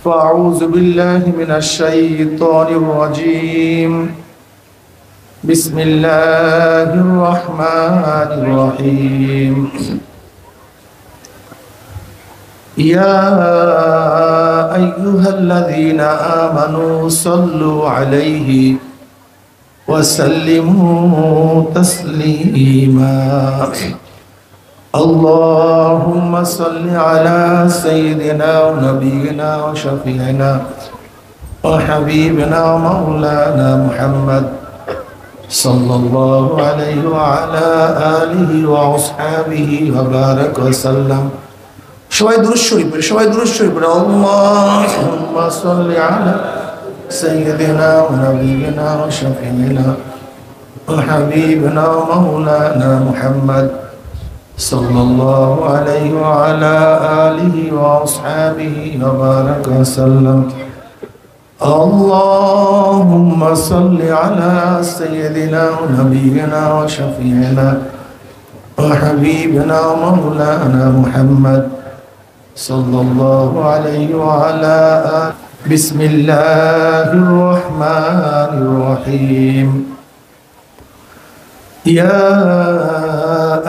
فأعوذ بالله من الشيطان الرجيم. بسم الله الرحمن الرحيم. يا أيها الذين آمنوا صلوا عليه وسلموا تسليما. اللهم صل على سيدنا ونبينا وشفيعنا وحبيبنا ومولانا محمد صلى الله عليه وعلى آله وأصحابه وبارك وسلم. সবাই দুরূদ শরীফ পড়ে, সবাই দুরূদ শরীফ পড়ে। আল্লাহুম্মা সাল্লি আলা সাইয়্যিদিনা ওয়া নাবিয়িনা ওয়া শাফিঈনা ওয়া হাবিবিনা ওয়া মাওলানা মুহাম্মদ সাল্লাল্লাহু আলাইহি ওয়া আলা আলিহি ওয়া আসহাবিহি ওয়া বারাকা ওয়া সাল্লাম। আল্লাহুম্মা সাল্লি আলা সাইয়্যিদিনা ওয়া নাবিয়িনা ওয়া শাফিঈনা ওয়া হাবিবিনা ওয়া মাওলানা মুহাম্মদ সাল্লাল্লাহু আলাইহি ওয়া আলা আলিহি। বিসমিল্লাহির রহমানির রহিম। ইয়া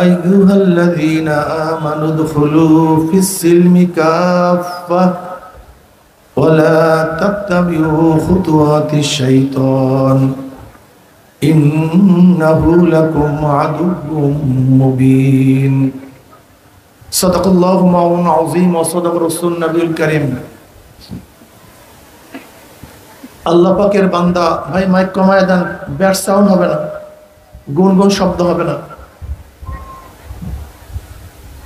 আইয়ুহাল্লাযীনা আমানু উদখুলু ফিস-সিলমি কাফফাহ ওয়া লা তাত্তাবিউ খুতুওয়াতিশ শাইতান ইন্নাহু লাকুম আদুউম মুবিন। সাদাকাল্লাহু মাওলানা আযীম ওয়া সাদাকা রাসূলুন নবিয়ুল কারীম। আল্লাহ পাকের বান্দা, ভাই মাইক কমায় দেন, ব্যাড সাউন্ড হবে না, গুনগুন শব্দ হবে না।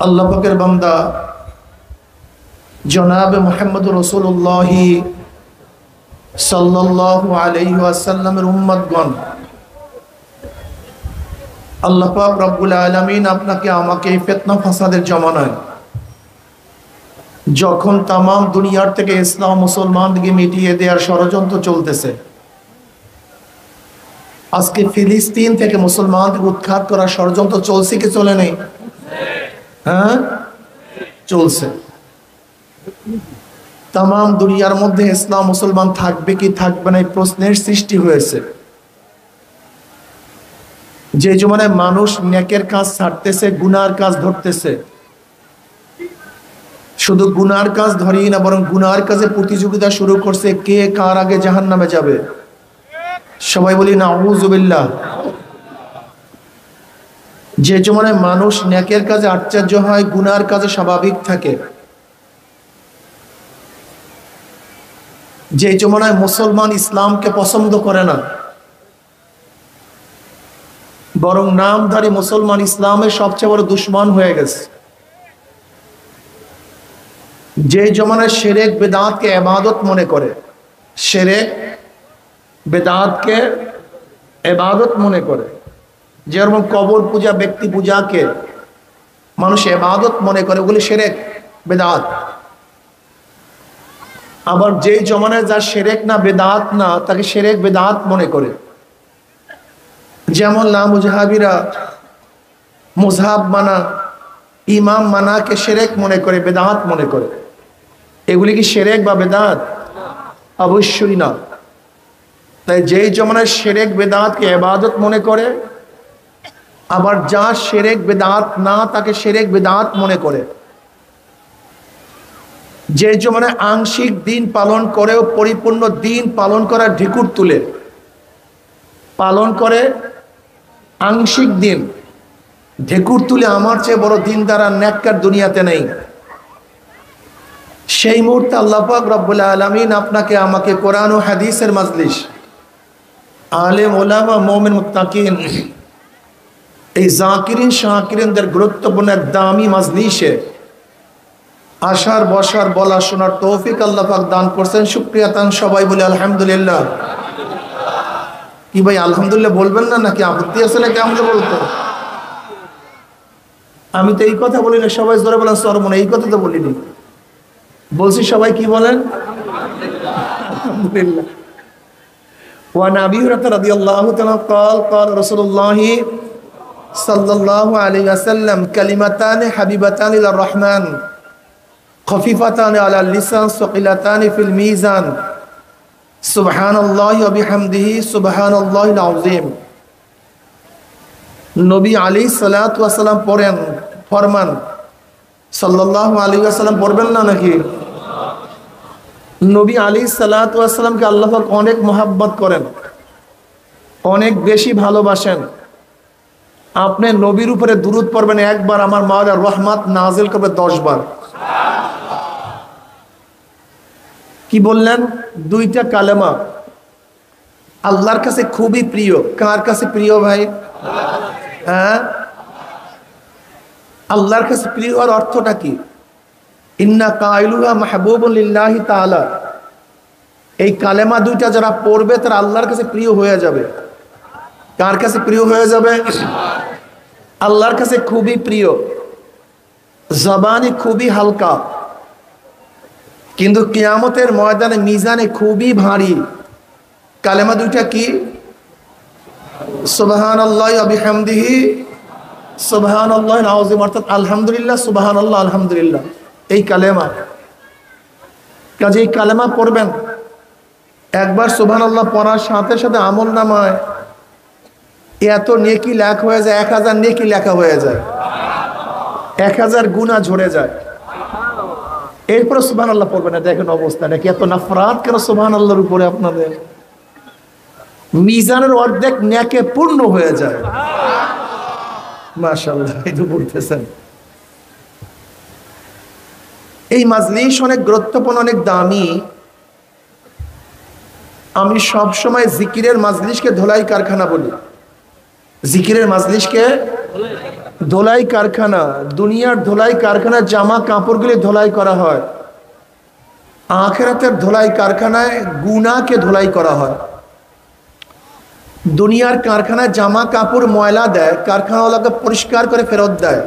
আল্লাহ পাকের বান্দা জনাবে মুহাম্মদুর রাসূলুল্লাহ সাল্লাল্লাহু আলাইহি ওয়াসাল্লামের উম্মতগণ, আল্লাহ পাক রব্বুল আলামিন আপনাকে আমাকে এই ফিতনা ফাসাদের জমানায়, যখন তামাম দুনিয়ার থেকে ইসলাম মুসলমানদেরকে মিটিয়ে দেওয়ার ষড়যন্ত্র চলতেছে, আজকে ফিলিস্তিন থেকে মুসলমানদের উৎখাত করার ষড়যন্ত্র চলছে কি চলে নেই? হ্যাঁ, চলছে। তামাম দুনিয়ার মধ্যে ইসলাম মুসলমান থাকবে কি থাকবে না এই প্রশ্নের সৃষ্টি হয়েছে। যে জমানায় মানুষ নেকের কাজ ছাড়তেছে, গুনার কাজ ধরতেছে, শুধু গুনার কাজ ধরেই না, বরং গুনার কাজে প্রতিযোগিতা শুরু করছে, কে কার আগে জাহান্নামে যাবে। সবাই বলি নাউযুবিল্লাহ। যে জমানায় মানুষ নেকের কাজে আশ্চর্য হয়, গুনার কাজে স্বাভাবিক থাকে, যে জমানায় মুসলমান ইসলামকে পছন্দ করে না, বরং নামধারী মুসলমান ইসলামের সবচেয়ে বড় দুশ্মন হয়ে গেছে, যে জমানায় শিরক বিদআতকে ইবাদত মনে করে, শিরক বিদআতকে ইবাদত মনে করে, যেরকম কবর পূজা, ব্যক্তি পূজাকে মানুষ ইবাদত মনে করে, ওগুলি শিরক বিদআত। আবার যেই জমানায় যা শিরক না বিদআত না, তাকে শিরক বিদআত মনে করে। যেমন লামুজহাবিরা মুজহাব মানা, ইমাম মানাকে শিরক মনে করে, বিদআত মনে করে। এগুলি কি শিরক বা বিদআত? অবশ্যই না। তাই যেই জমানায় শিরক বিদআতকে ইবাদত মনে করে, আবার যা শিরক বিদআত না তাকে শিরক বিদআত মনে করে। যে জমানায় আংশিক দিন পালন করেও পরিপূর্ণ দিন পালন করার ঢিকুর তুলে পালন করে, আংশিক দিন ঢেকুর তুলে আমার চেয়ে বড় দিন দ্বারা নেককার দুনিয়াতে নেই। সেই মুহূর্তে আল্লাহ পাক রব্বুল আলামিন আপনাকে আমাকে কোরআন ও হাদিসের মাজলিস, আলেম ওলামা মুমিন মুত্তাকিন, এই জাকিরিন শাকিরিনদের গুরুত্বপূর্ণ এক দামি মাজলিসে আসার, বসার, বলা, শোনার তৌফিক আল্লাহ পাক দান করছেন। শুকরিয়া তান সবাই বলে আলহামদুলিল্লাহ। কি ভাই আলহামদুলিল্লাহ বলবেন না, নাকি আপত্তি আছে নাকি? আমাকে বলতো, আমি তো এই কথা বলি না, সবাই জোরে বলেন সরমনে, এই কথা তো বলিনি, বলছি সবাই কি বলেন? আলহামদুলিল্লাহ। وعن أبي هريرة رضي الله عنه قال قال رسول الله صلى الله عليه وسلم كلمتان حبيبتان إلى الرحمن খফিফাতান আলাল লিসান সাকিলাতান ফিল মিজান সুবহানাল্লাহি ওয়া বিহামদিহি সুবহানাল্লাহিল আযীম। নবী আলাইহিস সালাতু ওয়াস সালাম পড়েন, ফরমান সাল্লাল্লাহু আলাইহি ওয়াসাল্লাম পড়বেন না নাকি? নবী আলাইহিস সালাতু ওয়াস সালামকে আল্লাহ পাক অনেক মহব্বত করেন, অনেক বেশি ভালোবাসেন। আপনি নবীর উপরে দুরূদ পড়বেন একবার, আমার মাওলা রহমত নাজিল করবে 10 বার। কি বললেন? দুইটা কালেমা আল্লাহর কাছে খুবই প্রিয়। কার কাছে প্রিয় ভাই? হ্যাঁ, আল্লাহর কাছে প্রিয় হওয়ার অর্থটা কি? ইন্না কাইলুহা মাহবুবুন লিল্লাহি তাআলা। এই কালেমা দুইটা যারা পড়বে তারা আল্লাহর কাছে প্রিয় হয়ে যাবে। কার কাছে প্রিয় হয়ে যাবে? আল্লাহর কাছে খুবই প্রিয়। জবানে খুবই হালকা, কিন্তু কিয়ামতের ময়দানে মিজানে খুবই ভারী। কালেমা দুইটা কি? সুবহানাল্লাহি ওয়া বিহামদিহি সুবহানাল্লাহিল আযীম, অর্থাৎ আলহামদুলিল্লাহ সুবহানাল্লাহ আলহামদুলিল্লাহ। এই কালেমা, কাজে এই কালেমা পড়বেন একবার। সুবহানাল্লাহ পড়ার সাথে সাথে আমলনামায় এত নেকি লেখা হয়ে যায়, 1000 নেকি লেখা হয়ে যায়, 1000 গুনাহ ঝরে যায়। এরপরে সুবহানাল্লাহ পড়বেন না। দেখেন অবস্থাটা কি, এত নাফরাত কেন সুবহানাল্লাহর উপরে আপনাদের? মিজানের অর্ধেক নেকে পূর্ণ হয়ে যায়। মাশাআল্লাহ, এটা বলতেছেন। এই মাজলিস অনেক গুরুত্বপূর্ণ, অনেক দামি। আমি সব সময় জিকিরের মাজলিসকে ধোলাই কারখানা বলি। জিকিরের মাজলিসকে ধোলাই কারখানা। দুনিয়ার ধোলাই কারখানায় জামা কাপড়গুলি ধোলাই করা হয়, আখিরাতের ধোলাই কারখানায় গুনাহকে ধোলাই করা হয়। দুনিয়ার কারখানায় জামা কাপড় ময়লা দেয়, কারখানাওয়ালাকে পরিষ্কার করে ফেরত দেয়।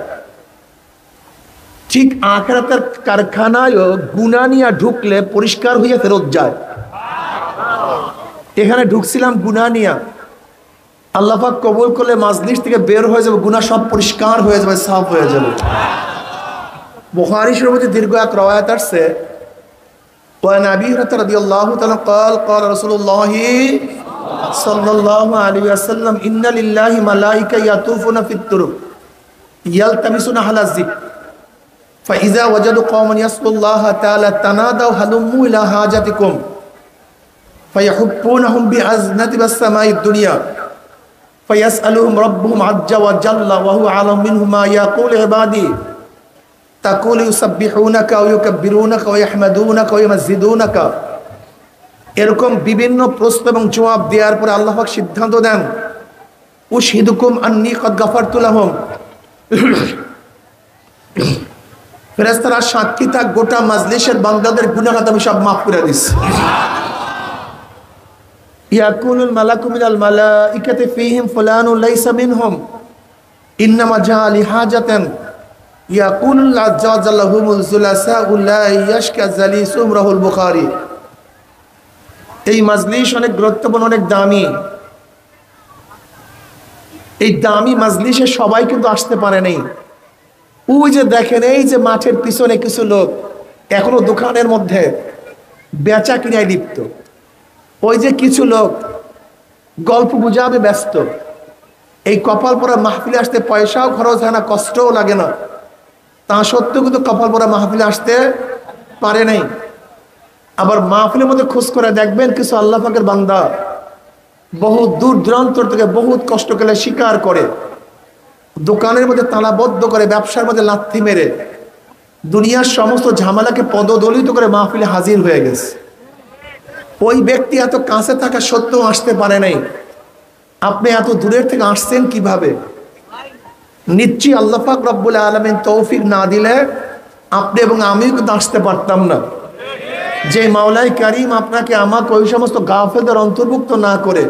ঠিক আখিরাতের কারখানায়ও গুনাহ নিয়ে ঢুকলে পরিষ্কার হয়ে ফেরত যায়। এখানে ঢুকছিলাম গুনাহ নিয়ে, আল্লাহ পাক কবুল করলে মাজলিস থেকে বের হয়ে যাবে, গুনাহ সব পরিষ্কার হয়ে যাবে, সাফ হয়ে যাবে। বুখারী শরীফে দীর্ঘ এক রওয়ায়াত আছে, ওয়ান আবী হুরায়রা রাদিয়াল্লাহু তাআলা قال قال رسول الله صلى الله عليه وسلم ان لله ملائكه يطوفون في الطرق يلتمسون اهل الذكر فاذا وجدوا قوما يذكرون الله تعالى تنادوا هلموا الى حاجتكم فيحبونهم بأزنة السماء الدنيا فيسألهم ربهم عز وجل وهو أعلم منهم ما يقول عبادي تقول يسبحونك ويكبرونك ويحمدونك ويمجدونك। এরকম বিভিন্ন প্রশ্ন এবং জবাব দেওয়ার পরে আল্লাহ পাক সিদ্ধান্ত দেন, উশহিদুকুম আন্নী কদ গাফারতু লাহুম। ফেরেশতারা সাক্ষী থাক, গোটা মাজলিসের বান্দাদের গুনাহ আমি সব মাফ করে দিচ্ছি। ইয়াকুলুল মালাকু মিনাল মালাইকাতি ফীহিম ফুলানুন লাইসা মিনহুম ইন্নামা জাআ লিহাজাতান ইয়াকুলুল আযজা জাল্লাহুমুল যুলাসাউ লা ইয়াশকা জালিসুম রাহুল বুখারী। এই মাজলিস অনেক গুরুত্বপূর্ণ, অনেক দামি। এই দামি মাজলিসে সবাই কিন্তু আসতে পারে নাই। ওই যে দেখেন, এই যে মাঠের পিছনে কিছু লোক এখনো দোকানের মধ্যে বেচা কিনায় লিপ্ত। ওই যে কিছু লোক গল্প গুজবে ব্যস্ত। এই কপাল পরা মাহফিলে আসতে পয়সাও খরচ হয় না, কষ্টও লাগে না, তা সত্ত্বেও কিন্তু কপাল পরা মাহফিলে আসতে পারে নাই। আবার মাহফিলের মধ্যে খোঁজ করে দেখবেন কিছু আল্লাহ পাকের বান্দা বহু দূর দূরান্ত থেকে বহুত কষ্ট করে শিকার করে, দোকানের মধ্যে তালাবদ্ধ করে, ব্যবসার মধ্যে লাথি মেরে, দুনিয়ার সমস্ত ঝামেলাকে পদদলিত করে মাহফিলে হাজির হয়ে গেছে। ওই ব্যক্তি এত কাছে থাকা সত্ত্বেও আসতে পারে নাই। আপনি এত দূরের থেকে আসছেন কিভাবে? নিশ্চয়ই আল্লাহ পাক রব্বুল আলামিন তৌফিক না দিলে আপনি এবং আমিও কিন্তু আসতে পারতাম না। যে মাওলাই কারীম আপনাকে আমাকে ওই সমস্ত গাফেলদের অন্তর্ভুক্ত না করে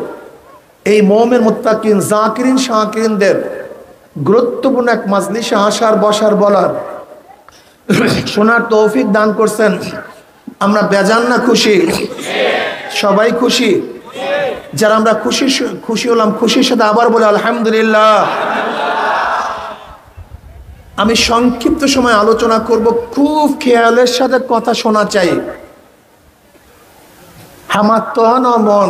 এই মুমিন মুত্তাকিন জাকিরিন শাকিরিনদের গুরুত্বপূর্ণ এক মাজলিসে আসার, বসার, বলার, শোনার তৌফিক দান করছেন, আমরা বেজান না খুশি? সবাই খুশি? যারা আমরা খুশি হলাম, খুশির সাথে আবার বলে আলহামদুলিল্লাহ। আমি সংক্ষিপ্ত সময় আলোচনা করব, খুব খেয়ালের সাথে কথা শোনা চাই। আমার তন ও মন,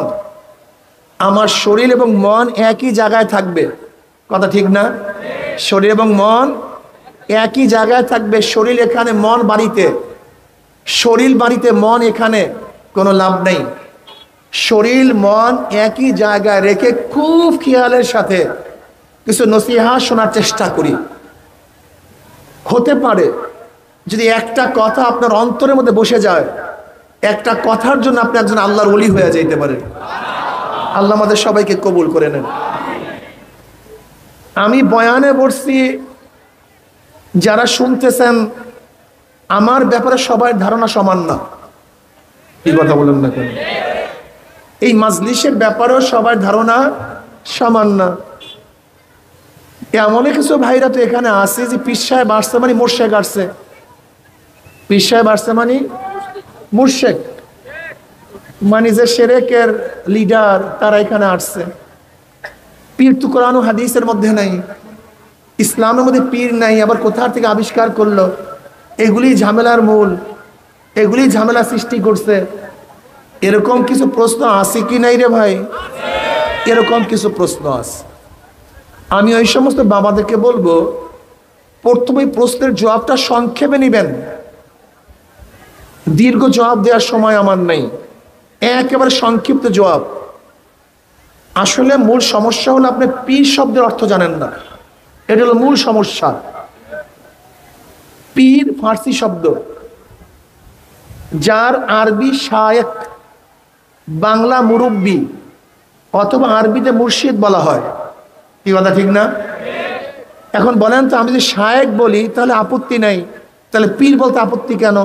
আমার শরীর এবং মন একই জায়গায় থাকবে, কথা ঠিক না? শরীর এবং মন একই জায়গায় থাকবে। শরীর এখানে, মন বাড়িতে। শরীর বাড়িতে, মন এখানে, কোনো লাভ নেই। শরীর মন একই জায়গায় রেখে খুব খেয়ালের সাথে কিছু নসিহত শোনার চেষ্টা করি। হতে পারে যদি একটা কথা আপনার অন্তরের মধ্যে বসে যায়, একটা কথার জন্য আপনি একজন আল্লাহর ওলি হয়ে যেতে পারেন। আল্লাহ আমাদের সবাইকে কবুল করে নেন। আমি বয়ানে বলছি, যারা শুনতেছেন আমার ব্যাপারে সবার ধারণা সমান না। কি কথা বলেন না কেন? এই মাজলিসের ব্যাপারেও সবার ধারণা সমান না। এমন কিছু ভাইরা তো এখানে আছে যে পীর সাহেব আসছে মানে মোর্শেক আসছে, পীর সাহেব আসছে মানে মোর্শেক, মানে যে শিরকের লিডার তারা এখানে আসছে। পীর তো কোরআন ও হাদিসের মধ্যে নাই, ইসলামের মধ্যে পীর নাই, আবার কোথা থেকে আবিষ্কার করলো? এগুলি ঝামেলার মূল, এগুলি ঝামেলা সৃষ্টি করছে। এরকম কিছু প্রশ্ন আছে কি নাই রে ভাই? এরকম কিছু প্রশ্ন আছে। আমি ওই সমস্ত বাবাদেরকে বলবো, প্রথমে প্রশ্নের জবাবটা সংক্ষেপে নেবেন, দীর্ঘ জবাব দেওয়ার সময় আমার নেই, একেবারে সংক্ষিপ্ত জবাব। আসলে মূল সমস্যা হলো আপনি পীর শব্দের অর্থ জানেন না, এটা হলো মূল সমস্যা। পীর ফার্সি শব্দ, যার আরবি শায়েখ, বাংলা মুরব্বী, অথবা আরবিতে মুর্শিদ বলা হয়। কি কথা ঠিক না? এখন বলেন তো, আমি যদি শায়েখ বলি তাহলে আপত্তি নাই, তাহলে পীর বলতে আপত্তি কেন?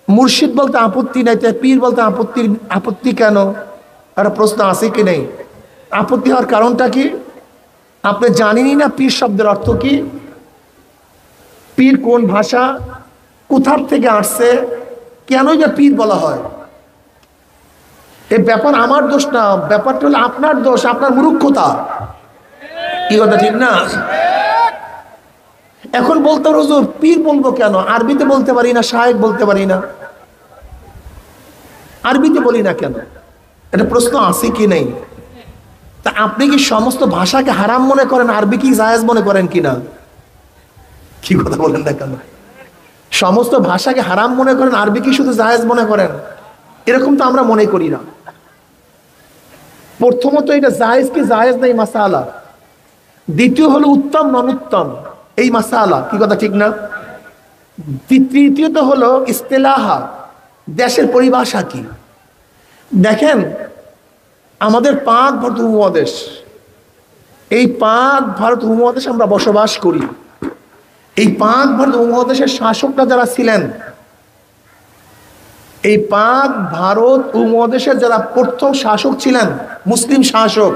মুর্শিদ বলতে আপত্তি নাই, তাহলে পীর বলতে আপত্তি কেন? একটা প্রশ্ন আছে কি নেই? আপত্তি হওয়ার কারণটা কি? আপনি জানেনই না পীর শব্দের অর্থ কি, পীর কোন ভাষা, কোথার থেকে আসছে, কেনই বা পীর বলা হয়। এই ব্যাপার আমার দোষ না, ব্যাপারটা হলো আপনার দোষ, আপনার মূর্খতা। কি কথা ঠিক না? এখন বলতে হুজুর পীর বলবো কেন? আরবিতে বলতে পারি না, শায়েখ বলতে পারি না, আরবিতে বলি না কেন? এটা প্রশ্ন আছে কি নেই? তা আপনি কি সমস্ত ভাষাকে হারাম মনে করেন, আরবি কি জায়েজ মনে করেন কিনা? কি কথা বলেন না কেন? সমস্ত ভাষাকে হারাম মনে করেন, আরবি কি শুধু জায়েজ মনে করেন? এরকম তো আমরা মনে করি না। প্রথমত এটা জায়েজ কি জায়েজ নেই মাসালা, দ্বিতীয় হলো উত্তম অনুত্তম এই মাসালা। কি কথা ঠিক না? তৃতীয়ত হলো ইস্তেলাহা, দেশের পরিভাষা কি। দেখেন, আমাদের পাক ভারত উপমহাদেশ, এই পাক ভারত উপমহাদেশে আমরা বসবাস করি। এই পাক ভারত উপমহাদেশের শাসকরা যারা ছিলেন, এই পাক ভারত উপমহাদেশের যারা প্রথম শাসক ছিলেন, মুসলিম শাসক,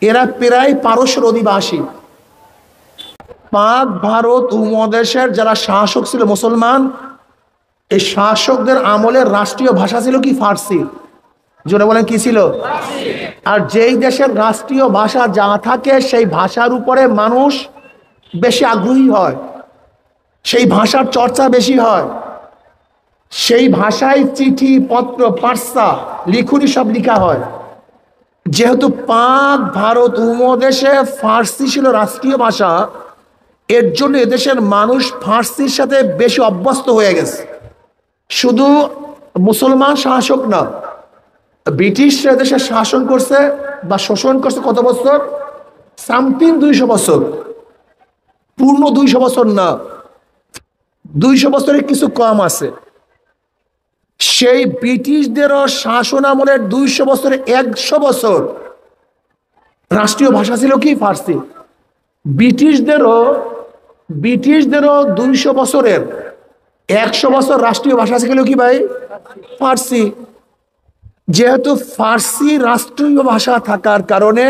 এরা প্রায় পারস্যের অধিবাসী। পাক ভারত উপমহাদেশের যারা শাসক ছিল মুসলমান, এই শাসকদের আমলের রাষ্ট্রীয় ভাষা ছিল কি? ফার্সি। জোরে বলেন কি ছিল? আর যেই দেশের রাষ্ট্রীয় ভাষা যা থাকে, সেই ভাষার উপরে মানুষ বেশি আগ্রহী হয়, সেই ভাষার চর্চা বেশি হয়, সেই ভাষায় চিঠি পত্র পার্সা লিখুনি সব লিখা হয়। যেহেতু পাক ভারত উপমহাদেশে ফার্সি ছিল রাষ্ট্রীয় ভাষা, এর জন্য এদেশের মানুষ ফার্সির সাথে বেশি অভ্যস্ত হয়ে গেছে। শুধু মুসলমান শাসক না, ব্রিটিশরা এদেশে শাসন করছে বা শোষণ করছে কত বছর? সামথিং 200 বছর। পূর্ণ 200 বছর না, 200 বছরের কিছু কম আছে। সেই ব্রিটিশদেরও শাসন আমলের 200 বছরে 100 বছর রাষ্ট্রীয় ভাষা ছিল কি? ফার্সি। ব্রিটিশদেরও 200 বছরের 100 বছর রাষ্ট্রীয় ভাষা ছিল কি ভাই? ফার্সি। যেহেতু ফার্সি রাষ্ট্রীয় ভাষা থাকার কারণে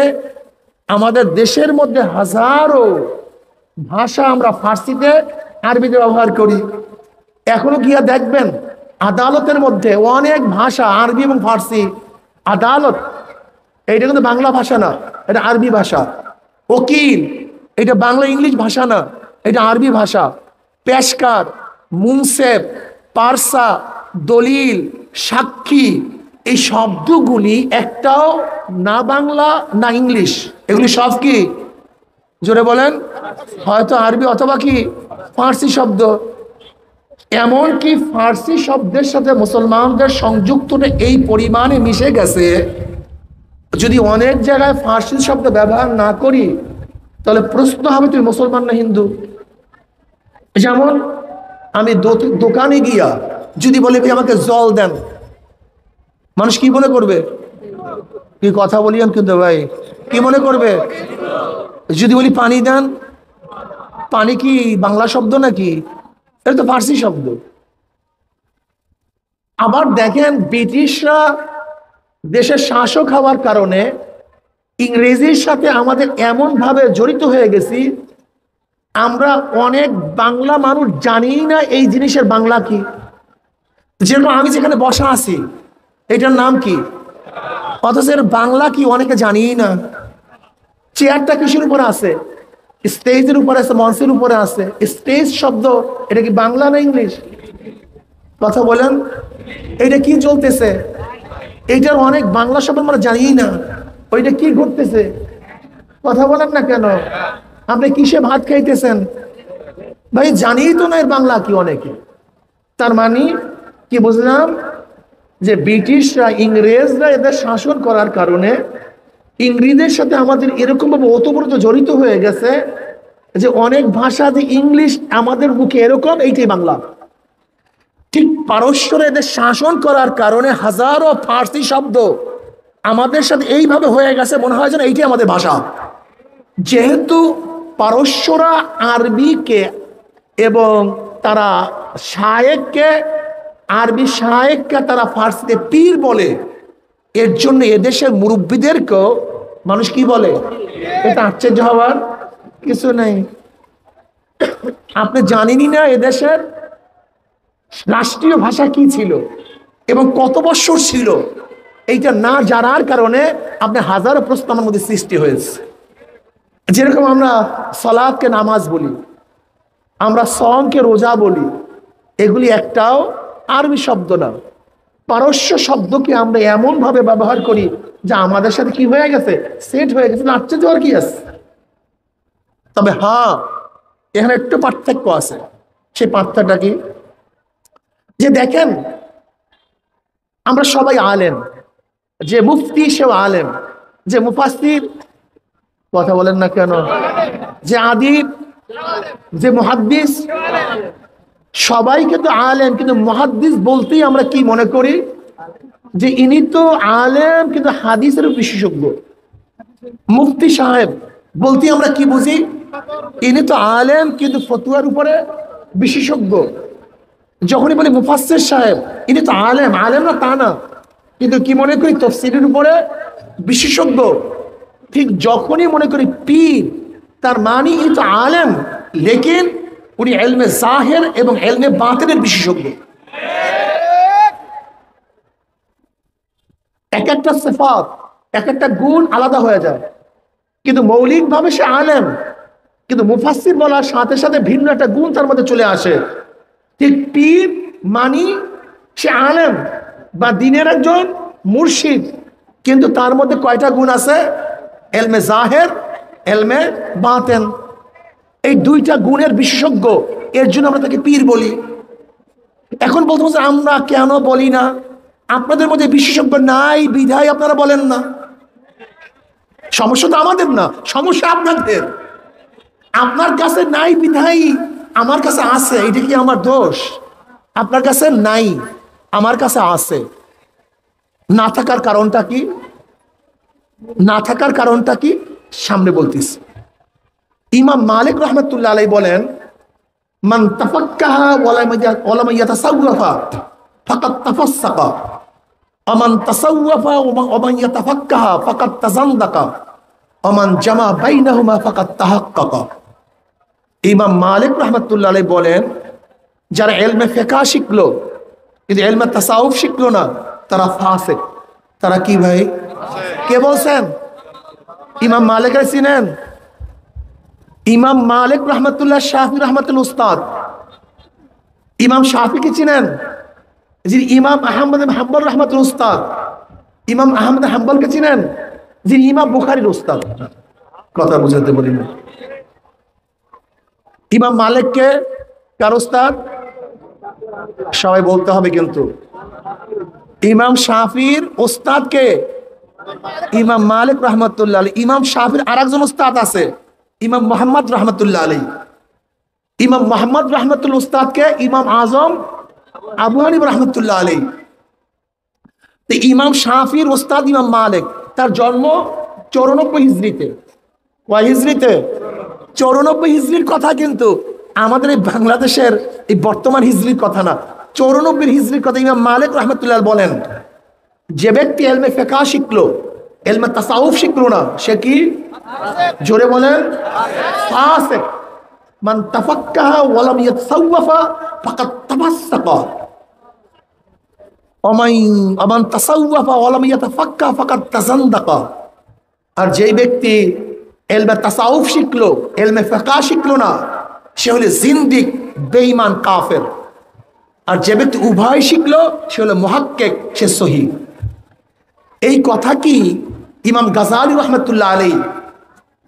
আমাদের দেশের মধ্যে হাজারো ভাষা আমরা ফার্সিতে আরবিতে ব্যবহার করি। এখনো গিয়া দেখবেন আদালতের মধ্যে অনেক ভাষা আরবি এবং ফার্সি। আদালত এইটা কিন্তু বাংলা ভাষা না, এটা আরবি ভাষা। উকিল এটা বাংলা ইংলিশ ভাষা না, এটা আরবি ভাষা। পেশকার, মুনসেফ, পারসা, দলিল, সাক্ষী, এই শব্দগুলি একটাও না বাংলা না ইংলিশ, এগুলি সব কি? জোরে বলেন। হয়তো আরবি অথবা কি ফার্সি শব্দ। এমন কি ফার্সি শব্দের সাথে মুসলমানদের সংযুক্তটা এই পরিমাণে মিশে গেছে, যদি অনেক জায়গায় ফার্সি শব্দ ব্যবহার না করি তাহলে প্রশ্ন হবে তুই মুসলমান না হিন্দু। যেমন আমি দোকানে গিয়া যদি বলি ভাই আমাকে জল দেন, মানুষ কি মনে করবে? কি কথা বলিয়ান কিন্তু ভাই, কি মনে করবে? যদি বলি পানি দেন, পানি কি বাংলা শব্দ নাকি? এটা তো ফার্সি শব্দ। আবার দেখেন, ব্রিটিশরা দেশের শাসক হওয়ার কারণে ইংরেজির সাথে আমাদের এমন ভাবে জড়িত হয়ে গেছি, আমরা অনেক বাংলা মানুষ জানি না এই জিনিসের বাংলা কি। যেরকম আমি যেখানে বসা আছি, এটার নাম কি, অথচ এর বাংলা কি অনেকে জানি না। চেয়ারটা কিসের উপরে আছে? স্টেজের উপরে আছে, মঞ্চের উপরে আছে। স্টেজ শব্দ এটা কি বাংলা না ইংলিশ? কথা বলেন। এটা কি চলতেছে? এইটার অনেক বাংলা শব্দ আমরা জানি না। ওইটা কি ঘটতেছে? কথা বলেন না কেন? আপনি কিসে ভাত খাইতেছেন ভাই, জানি তো না এর বাংলা কি অনেকে। তার মানে কি বুঝলাম? যে ব্রিটিশরা, ইংরেজরা এদের শাসন করার কারণে ইংরেজদের সাথে আমাদের এরকম ভাবে ওতপ্রোত জড়িত হয়ে গেছে যে অনেক ভাষা যে ইংলিশ আমাদের মুখে এরকম, এইটাই বাংলা। ঠিক পারস্যরা এদের শাসন করার কারণে হাজারো ফার্সি শব্দ আমাদের সাথে এইভাবে হয়ে গেছে, মনে হয় যেন এইটাই আমাদের ভাষা। যেহেতু পারস্যরা আরবিকে এবং তারা শায়েককে, আরবি শায়েককে তারা ফার্সিতে পীর বলে, এর জন্য এদেশের মুরব্বীদেরকেও মানুষ কি বলে? এটা আশ্চর্য হওয়ার কিছু নেই। আপনি জানেনই না এদেশের রাষ্ট্রীয় ভাষা কি ছিল এবং কত বছর ছিল, এইটা না জানার কারণে আপনি হাজারো প্রশ্ন আমার মধ্যে সৃষ্টি হয়েছে। যেরকম আমরা সালাতকে নামাজ বলি, আমরা সওমকে রোজা বলি, এগুলি একটাও আরবি শব্দ না, পারস্য শব্দকে আমরা এমন ভাবে ব্যবহার করি যা আমাদের সাথে কি হয়ে গেছে, সেট হয়ে গেছে। আশ্চর্য আর কি আছে? তবে হ্যাঁ, এখানে একটু পার্থক্য আছে। সেই পার্থক্যটা কি? যে দেখেন, আমরা সবাই আলেম, যে মুফতি সেও আলেম, যে মুফাসসির, কথা বলেন না কেন, যে আদিব, যে মুহাদ্দিস, সবাই কিন্তু আলেম। কিন্তু মুহাদ্দিস বলতেই আমরা কি মনে করি? যে ইনি তো আলেম কিন্তু হাদিসের বিশেষজ্ঞ। মুফতি সাহেব বলতেই আমরা কি বুঝি? ইনি তো আলেম কিন্তু ফতোয়ার উপরে বিশেষজ্ঞ। যখনই বলি মুফাসসির সাহেব, ইনি তো আলেম, আলেম না তা না, কিন্তু কি মনে করি? তাফসীরের উপরে বিশেষজ্ঞ। ঠিক যখনই মনে করি পীর, তার মানে ইনি তো আলেম, লেকিন উনি ইলমে জাহির এবং ইলমে বাতিনের বিশেষজ্ঞ। এক একটা সিফাত, এক একটা গুণ আলাদা হয়ে যায়, কিন্তু মৌলিকভাবে সে আলেম। কিন্তু মুফাসসির বলার সাথে সাথে ভিন্ন একটা গুণ তার মধ্যে চলে আসে। ঠিক পীর মানি সে আলেম বা দ্বীনের একজন মুর্শিদ, কিন্তু তার মধ্যে কয়টা গুণ আছে? ইলমে জাহির, ইলমে বাতিন, এই দুইটা গুণের বিশেষজ্ঞ। এর জন্য আমরা তাকে পীর বলি। এখন বলতে বলতে আমরা কেন বলি না? আপনাদের মধ্যে বিশেষজ্ঞ নাই বিধায় আপনারা বলেন না। সমস্যা তো আমাদের না, সমস্যা আপনাদের। আপনার কাছে নাই বিধায় আমার কাছে আছে, এটা কি আমার দোষ? আপনার কাছে নাই, আমার কাছে আছে। না থাকার কারণটা কি? না থাকার কারণটা কি সামনে বলতেছি। ইমাম মালিক রাহমাতুল্লাহ আলাইহি বলেন, মান তাফাক্কাহা ওয়া লাম ইয়াতাসাওয়াফা ফাকাদ তাফাসসাকা, আমান তাসাওয়াফা ওয়া মান ইয়াতাফাক্কাহা ফাকাদ তাজান্দাকা, আমান জামা বাইনাহুমা ফাকাদ তাহাক্কাকা। ইমাম মালিক রাহমাতুল্লাহ আলাইহি বলেন, যারা ইলমে ফিকহ শিখলো কিন্তু ইলমে তাসাউফ শিখলো না, তারা ফাসিক। তারা কি ভাই? কে বলছেন? ইমাম মালিক চিনেন? ইমাম মালিক রহমতুল্লাহ, শাফি রহমতুল্লাহ উস্তাদ। ইমাম শাফিকে চিনেন? যিনি ইমাম আহমদ হাম্বল রহমতুল উস্তাদ। ইমাম আহমদ হাম্বলকে চিনেন? যিনি ইমাম বুখারীর উস্তাদ। কথা বুঝাতে বলি না। ইমাম মালিককে কার উস্তাদ? সবাই বলতে হবে কিন্তু। ইমাম শাফির উস্তাদকে ইমাম মালিক রহমতুল্লাহ আলাইহি। ইমাম শাফির আরেকজন উস্তাদ আছে, ইমাম মোহাম্মদ রহমতুল্লাহ আলাইহি। ইমাম মোহাম্মদ রহমতুল্লাহ উস্তাদকে ইমাম আজম আবু হানিফা রহমতুল্লাহ আলাইহি। তো ইমাম শাফির উস্তাদ ইমাম মালিক, তার জন্ম 94 হিজরিতে। কয় হিজরিতে? 94 হিজরির কথা, কিন্তু আমাদের এই বাংলাদেশের এই বর্তমান হিজরির কথা না, 94 হিজরির কথা। ইমাম মালিক রহমতুল্লাহ বলেন, যে ব্যক্তি এলমে ফিকহ শিখলো, এলমে তাসাউফ শিখলো না, সে কি? জোরে বলেন, ফাসিক। মান তাফাক্কাহা ওয়া লাম ইয়াতাসাওয়াফা ফাকাদ তাফাসসাকা ওয়া মান তাসাওয়াফা ওয়া লাম ইয়াতাফাক্কাহ ফাকাদ তাযান্দাকা। আর যেই ব্যক্তি এলমে তাসাউফ শিখলো, এলমে ফিকহ শিখলো না, সে হলো জিন্দিক, বেঈমান, কাফের। আর যে ব্যক্তি উভয় শিখলো, সে হলো মুহাক্কিক, সে সহি। এই কথা কি ইমাম গাজালি রহমতুল্লাহ আলাইহি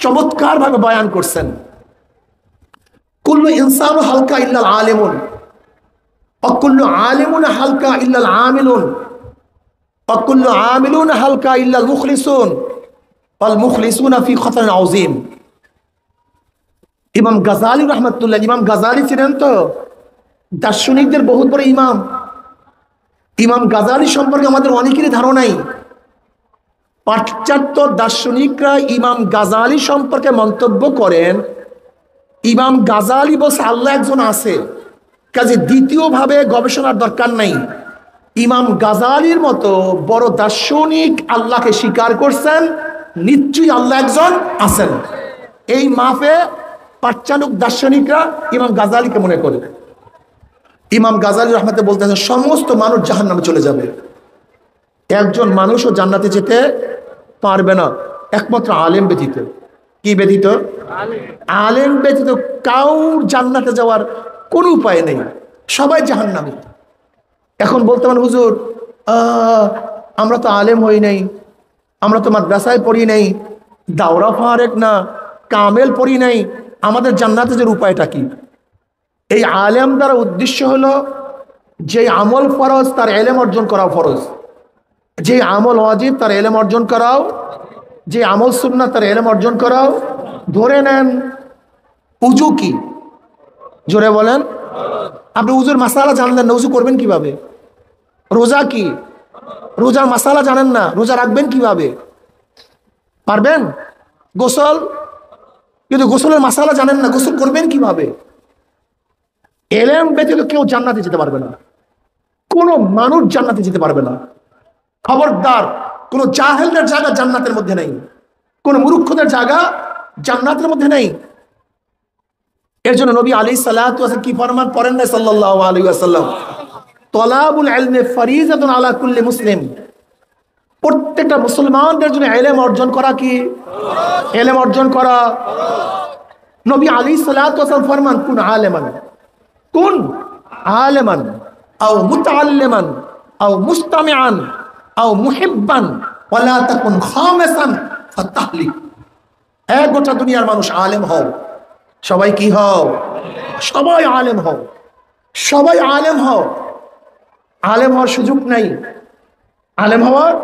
চমৎকার ভাবে বয়ান করছেন। কুল্লু ইনসানু হালকা ইল্লাল আলিমুন ওয়া কুল্লু আলিমুন হালকা ইল্লাল আমিলুন ওয়া কুল্লু আমিলুন হালকা ইল্লাল মুখলিসুন ওয়াল মুখলিসুনা ফি খাতারিন আযীম। ইমাম গাজালি রহমতুল্লাহ, ইমাম গাজালি ছিলেন তো দার্শনিকদের বহুত বড় ইমাম। ইমাম গাজালি সম্পর্কে আমাদের অনেকেরই ধারণাই। পাশ্চাত্য দার্শনিকরা ইমাম গাজালি সম্পর্কে মন্তব্য করেন, ইমাম গাজালি বলছে আল্লাহ একজন আছে, কাজে দ্বিতীয়ভাবে গবেষণার দরকার নাই। ইমাম গাজালির মতো বড় দার্শনিক আল্লাহকে স্বীকার করছেন, নিশ্চয়ই আল্লাহ একজন আছেন। এই মাফে পাশ্চাত্য দার্শনিকরা ইমাম গাজালিকে মনে করে। ইমাম গাজালি রহমতে বলতেছেন, সমস্ত মানুষ জাহান্নামে চলে যাবে, একজন মানুষও জান্নাতে যেতে পারবে না, একমাত্র আলেম ব্যতীত। কি ব্যতীত? আলেম ব্যতীত কাউর জান্নাতে যাওয়ার কোনো উপায় নেই, সবাই জাহান্নামী। এখন বলতে পারেন, হুজুর আমরা তো আলেম হই নাই, আমরা তো মাদ্রাসায় পড়ি নাই, দাওরা ফারেক না, কামেল পড়ি নাই, আমাদের জান্নাতে যাওয়ার উপায়টা কি? এই আলেম দ্বারা উদ্দেশ্য হলো যে আমল ফরজ তার ইলম অর্জন করা ফরজ, যে আমল ওয়াজিব তার ইলম অর্জন করাও, যে আমল সুন্নাত তার ইলম অর্জন করাও। ধরে নেন উজু কি? জোরে বলেন। আপনি উজুর মাসালা জানলেন না, উজু করবেন কিভাবে? রোজা কি? রোজার মাসালা জানেন না, রোজা রাখবেন কিভাবে? পারবেন? গোসল, কিন্তু গোসলের মাসালা জানেন না, গোসল করবেন কিভাবে? ইলম ব্যতীত কেউ জান্নাতে যেতে পারবে না, কোনো মানুষ জান্নাতে যেতে পারবে না। খবরদার, কোন জাহেলদের জায়গা জান্নাতের মধ্যে নেই, কোন মূর্খদের জায়গা জান্নাতের মধ্যে নেই। এর জন্য নবী আলাইহিস সালাতু ওয়াস সালাম কি ফরমান পড়েন না সাল্লাল্লাহু আলাইহি ওয়াসাল্লাম, তলাবুল ইলমি ফরিজাতুন আলা কুল্লি মুসলিম। প্রত্যেকটা মুসলমানদের জন্য ইলম অর্জন করা কি? ইলম অর্জন করা। নবী আলাইহিস সালাতু ওয়াস সালাম ফরমান, কুন আলিমান, কুন আলিমান আও মুতাআল্লিমান আও মুস্তামিআন আও মুহিব্বান ওয়ালা তাকুন খামিসান ফাতাহলিক। এক গোটা দুনিয়ার মানুষ আলেম হও, সবাই কি হও? সবাই আলেম হও, সবাই আলেম হও। আলেম হওয়ার সুযোগ নাই, আলেম হওয়ার,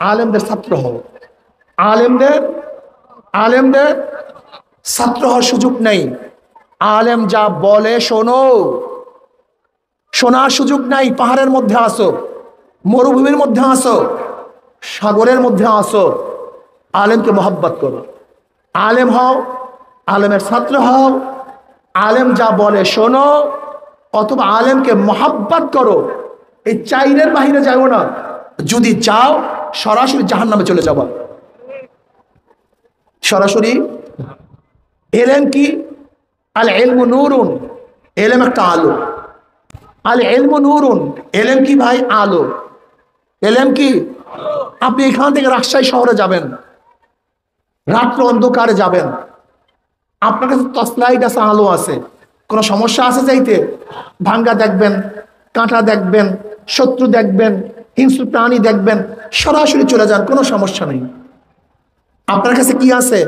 আলেমদের ছাত্র হও, আলেমদের ছাত্র হওয়ার সুযোগ নেই। আলেম যা বলে শোনো, শোনার সুযোগ নাই। পাহাড়ের মধ্যে আসো, মরুভূমির মধ্যে আসো, সাগরের মধ্যে আসো, আলেমকে মহব্বত করো, আলেম হও, আলেমের ছাত্র হও। আলেম যা বলে শোনো, অথবা আলেমকে মহব্বত করো। এই চাইনের বাহিরে যাও না, যদি যাও সরাসরি জাহান্নামে চলে যাবা, সরাসরি। ইলম কি? আল ইলমু নূরুন, ইলম একটা আলো। আল ইলমু নূরুন, ইলম কি ভাই? আলো। ইলম কি? আপনি এখান থেকে রাজশাহী শহরে যাবেন, রাত্র অন্ধকারে যাবেন, আপনার কাছে টর্চ লাইট আছে, আলো আছে, কোনো সমস্যা আছে যাইতে? ভাঙ্গা দেখবেন, কাঁটা দেখবেন, শত্রু দেখবেন, হিংস্র প্রাণী দেখবেন, সরাসরি চলে যান, কোনো সমস্যা নেই। আপনার কাছে কি আছে?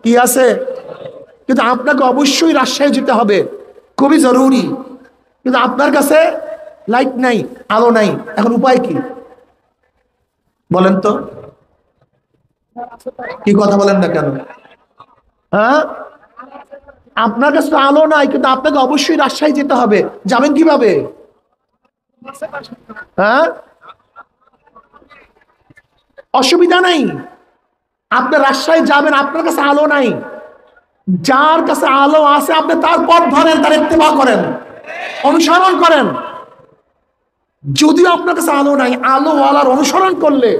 কি আছে? কিন্তু আপনাকে অবশ্যই রাজশাহী যেতে হবে, খুবই জরুরি। কিন্তু আপনার কাছে লাইট নাই, আলো নাই, এখন উপায় কি বলেন তো? কি কথা বলেন না কেন? হ্যাঁ, আপনার কাছে তো আলো নাই, কিন্তু আপনাকে অবশ্যই রাজশাহী যেতে হবে। যাবেন কিভাবে? হ্যাঁ, অসুবিধা নাই, আপনি রাজশাহী যাবেন, আপনার কাছে আলো নাই, যার কাছে আলো আছে আপনি তার পথ ধরেন, তার ইত্তেবা করেন, অনুসরণ করেন। যদিও আপনার কাছে আলো নাই, আলোওয়ালার অনুসরণ করলে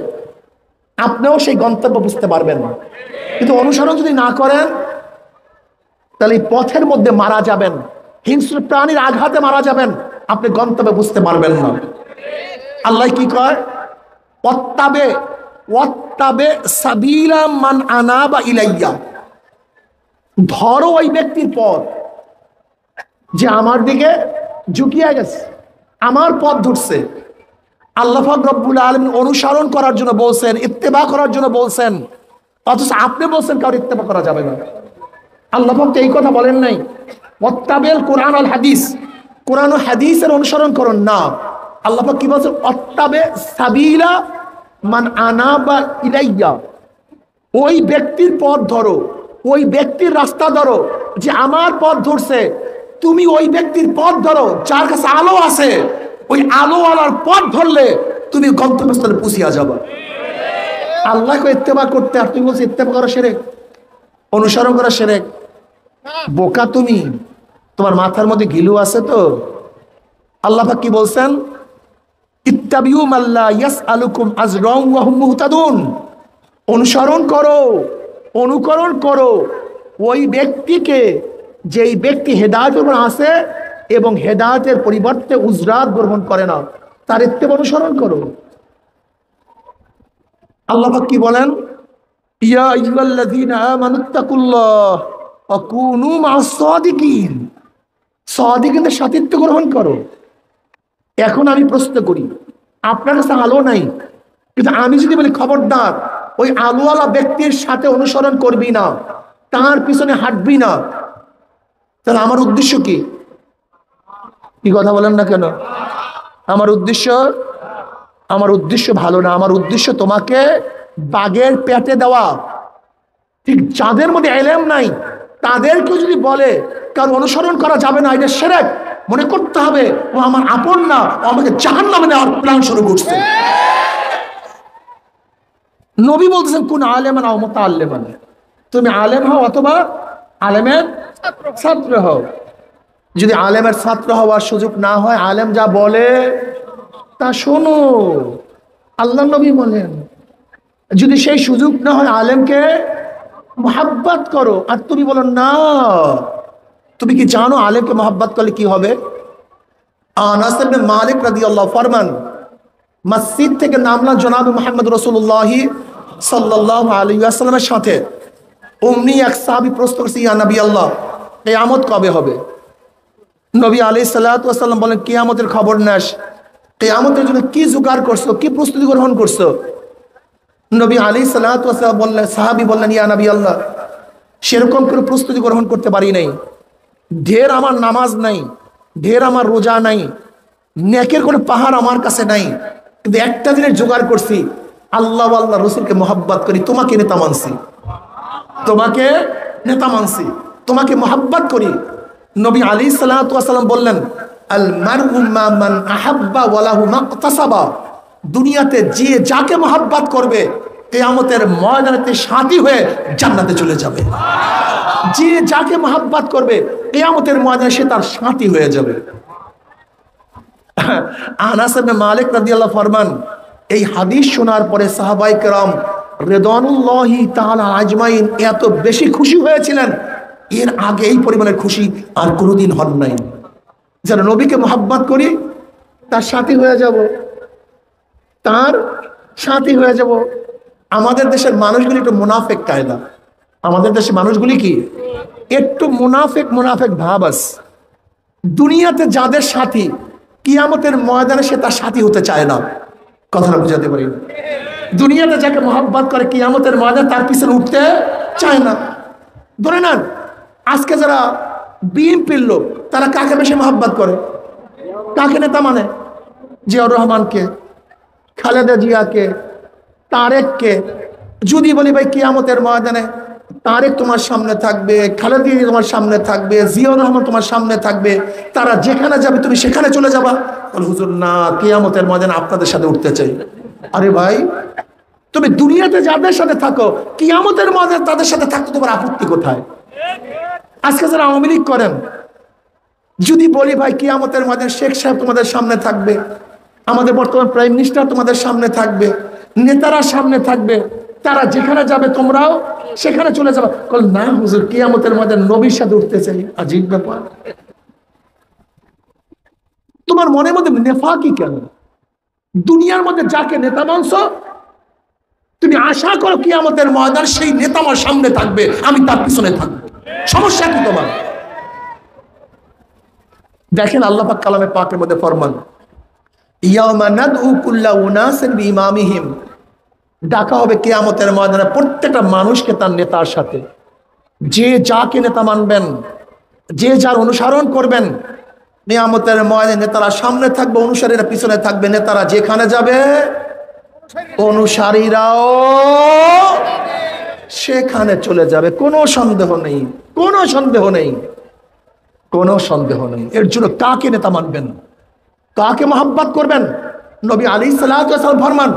আপনিও সেই গন্তব্য বুঝতে পারবেন না। কিন্তু অনুসরণ যদি না করেন, তাহলে এই পথের মধ্যে মারা যাবেন, হিংস্র প্রাণীর আঘাতে মারা যাবেন, আপনি গন্তব্য বুঝতে পারবেন না। আল্লাহ কি কয়? ওয়াত্তাবে ওয়াত্তাবে সাবিলা মান আনাবা ইলাইয়া, ধরো ওই ব্যক্তির পথ যে আমার দিকে ঝুঁকিয়ে গেছে, আমার পথ ধরছে। আল্লাহ পাক রব্বুল আলামিন অনুসরণ করার জন্য বলছেন, ইত্তেবা করার জন্য বলছেন, অথচ আপনি বলছেন কারো ইত্তেবা করা যাবে না। আল্লাহ পাক তো এই কথা বলেন নাই ওয়াত্তাবিল কুরআন আল হাদিস, কোরআন ও হাদিসের অনুসরণ করুন না। আল্লাহ পাক কি বলছেন? ওয়াত্তাবে সাবিলা মান আনাবা ইলাইয়া, ওই ব্যক্তির পথ ধরো, ওই ব্যক্তির রাস্তা ধরো যে আমার পথ ধরছে। তুমি ওই ব্যক্তির পথ ধরো যার কাছে আলো আছে, ওই আলোওয়ালার পথ ধরলে তুমি গন্তব্যস্থলে পৌঁছিয়া যাবে। আল্লাহকে ইত্তেবা করতে, আর তুমি বলছো ইত্তেবা করা শিরক, অনুসরণ করা শিরক। বোকা তুমি, তোমার মাথার মধ্যে গিলু আছে তো? আল্লাহ পাক কি বলছেন? ইত্তাবিউ মাল্লা ইয়াসআলুকুম আজরান ওয়া হুম মুহতাদুন, অনুসরণ করো, অনুকরণ করো ওই ব্যক্তিকে যেই ব্যক্তি হেদায়েতের উপর আছে এবং হেদায়েতের পরিবর্তে উজরাত গ্রহণ করে না, তার ইত্তেবা অনুসরণ করো। আল্লাহ পাক কি বলেন? ইয়া আইয়ুহাল্লাযীনা আমানুত্তাকুল্লাহ ওয়া কুনু মা'আস সাদিকিন, সাদিকিনদের সাথীত্ব গ্রহণ করো। এখন আমি প্রশ্ন করি, আপনার কাছে আলো নাই, কিন্তু আমি যদি বলি খবরদার ওই আলোওয়ালা ব্যক্তির সাথে অনুসরণ করবি না, তার পিছনে হাঁটবি না, তাহলে আমার উদ্দেশ্য কি? কি কথা বলেন না কেন? আমার উদ্দেশ্য ভালো না। আমার উদ্দেশ্য তোমাকে বাঘের পেটে দেওয়া। ঠিক যাদের মধ্যে ইলম নাই তাদেরকে যদি বলে কারো অনুসরণ করা যাবে না, এটা শিরক, মনে করতে হবে ও আমার আপন না, ও আমাকে জাহান্নামে নেওয়ার প্ল্যান শুরু করছে। নবী বলতেছেন কোন আলেমান আও মুতাআল্লিমান, তুমি আলেম হও অথবা আলেমের ছাত্র হও। যদি আলেমের ছাত্র হওয়ার সুযোগ না হয়, আলেম যা বলে তা শোনো, আল্লাহ নবী বলেন। যদি সেই সুযোগ না হয়, আলেমকে মোহাব্বত করো। আর তুমি বলো না, তুমি কি জানো আলেমকে মোহাব্বত করলে কি হবে? আনাস ইবনে মালিক রাদিয়াল্লাহু ফরমান, মসজিদ থেকে নামলা জনাব মুহাম্মদ রাসূলুল্লাহ সাল্লাল্লাহু আলাইহি ওয়াসাল্লামের সাথে অমনি এক সাহাবী প্রশ্ন করছে, ইয়া নবী আল্লাহ, কিয়ামত কবে হবে? নবী আলাইহিস সালাতু ওয়াসাল্লাম বলেন, কিয়ামতের খবর নেস, কিয়ামতের জন্য কি জোগাড় করছো, কি প্রস্তুতি গ্রহণ করছো? নবী আলাইহিস সালাতু ওয়াসাল্লাম বললেন, সাহাবী বললেন, ইয়া নবী আল্লাহ, সেরকম কোনো প্রস্তুতি গ্রহণ করতে পারি নাই, ঢের আমার নামাজ নাই, ঢের আমার রোজা নাই, নেকের কোনো পাহাড় আমার কাছে নাই, কিন্তু একটা দিনের জোগাড় করছি, আল্লাহ আল্লাহ রসুলকে মোহাব্বত করি, তোমাকে নেতা মানছি, তোমাকে নেতা মানছি, তোমাকে মোহাব্বত করি। নবী আলাইহিস সালাতু ওয়াসাল্লাম বললেন, আল মারউ মা মান আহাব্বা ওয়া লাহু মাকতাসাবা, দুনিয়াতে যে যাকে মোহাব্বত করবে কিয়ামতের ময়দানেতে সাথী হয়ে জান্নাতে চলে যাবে। যে যাকে মোহাব্বত করবে কিয়ামতের ময়দানে সে তার সাথী হয়ে যাবে। আনাস ইবনে মালিক রাদিয়াল্লাহু ফরমান, এই হাদিস শোনার পরে সাহাবায়ে কেরাম রিদওয়ানুল্লাহি তাআলা আজমাইন এত বেশি খুশি হয়েছিলেন, এর আগে এই পরিমাণের খুশি আর কোনোদিন হন নাই। যারা নবীকে মোহাব্বত করি তার সাথী হয়ে যাব, তার সাথী হয়ে যাব। আমাদের দেশের মানুষগুলি একটু মুনাফিক কায়দা। আমাদের দেশের মানুষগুলি কি একটু মুনাফিক মুনাফিক ভাব আছে। দুনিয়াতে যাদের সাথী, কিয়ামতের ময়দানে সে তার সাথী হতে চায় না। কথাটা বুঝাতে পারি না? দুনিয়াতে যাকে মহব্বত করে, কিয়ামতের ময়দানে তার পিছনে উঠতে চায় না। ধরে নেন আজকে যারা বিএনপির লোক, তারা কাকে বেশি মহব্বত করে? কাকে নেতা মানে? জিয়াউর রহমানকে, খালেদা জিয়াকে, তারেককে। যদি বলি ভাই কিয়ামতের ময়দানে তারেক তোমার সামনে থাকবে, খালেদা জিয়া তোমার সামনে থাকবে, জিয়াউর রহমান তোমার সামনে থাকবে, তারা যেখানে যাবে তুমি সেখানে চলে যাবা? হুজুর না, কিয়ামতের ময়দানে আপনাদের সাথে উঠতে চাই। আরে ভাই, তুমি দুনিয়াতে যাদের সাথে থাকো, কিয়ামতের ময়দানে তাদের সাথে থাকতে তোমার আপত্তি কোথায়? আজকে যারা আওয়ামী লীগ করেন, যদি বলি ভাই কিয়ামতের ময়দানে শেখ সাহেব তোমাদের সামনে থাকবে, আমাদের বর্তমান প্রাইম মিনিস্টার তোমাদের সামনে থাকবে, নেতারা সামনে থাকবে, তারা যেখানে যাবে তোমরাও সেখানে চলে যাবে। না হুজুর, কিয়ামতের ময়দানে নবীর সাথে উঠতে চাই। আজীব ব্যাপার। তোমার মনের মধ্যে নেফাকি কেন? দুনিয়ার মধ্যে যাকে নেতা মানছো, তুমি আশা করো কিয়ামতের ময়দান সেই নেতা আমার সামনে থাকবে, আমি তার পিছনে থাকবো। সমস্যা কি তোমার? দেখেন আল্লাহ পাক কালামে পাকের মধ্যে ফরমান, ইয়াউমা নাদউ কুল্লা উনাসিন বিইমামিহিম। ডাকা হবে কিয়ামতের ময়দানে প্রত্যেকটা মানুষকে তার নেতার সাথে। যে যাকে নেতা মানবেন, যে যার অনুসরণ করবেন, কিয়ামতের ময়দানে নেতারা সামনে থাকবে, অনুসারীরা পিছনে থাকবে। নেতারা যেখানে যাবে অনুসারীরাও সেখানে চলে যাবে। কোনো সন্দেহ নেই, কোনো সন্দেহ নেই, কোনো সন্দেহ নেই। এর জন্য কাকে নেতা মানবেন, কাকে মহব্বত করবেন? নবী আলাইহিস সালাতু ওয়াস সালাম ফরমান,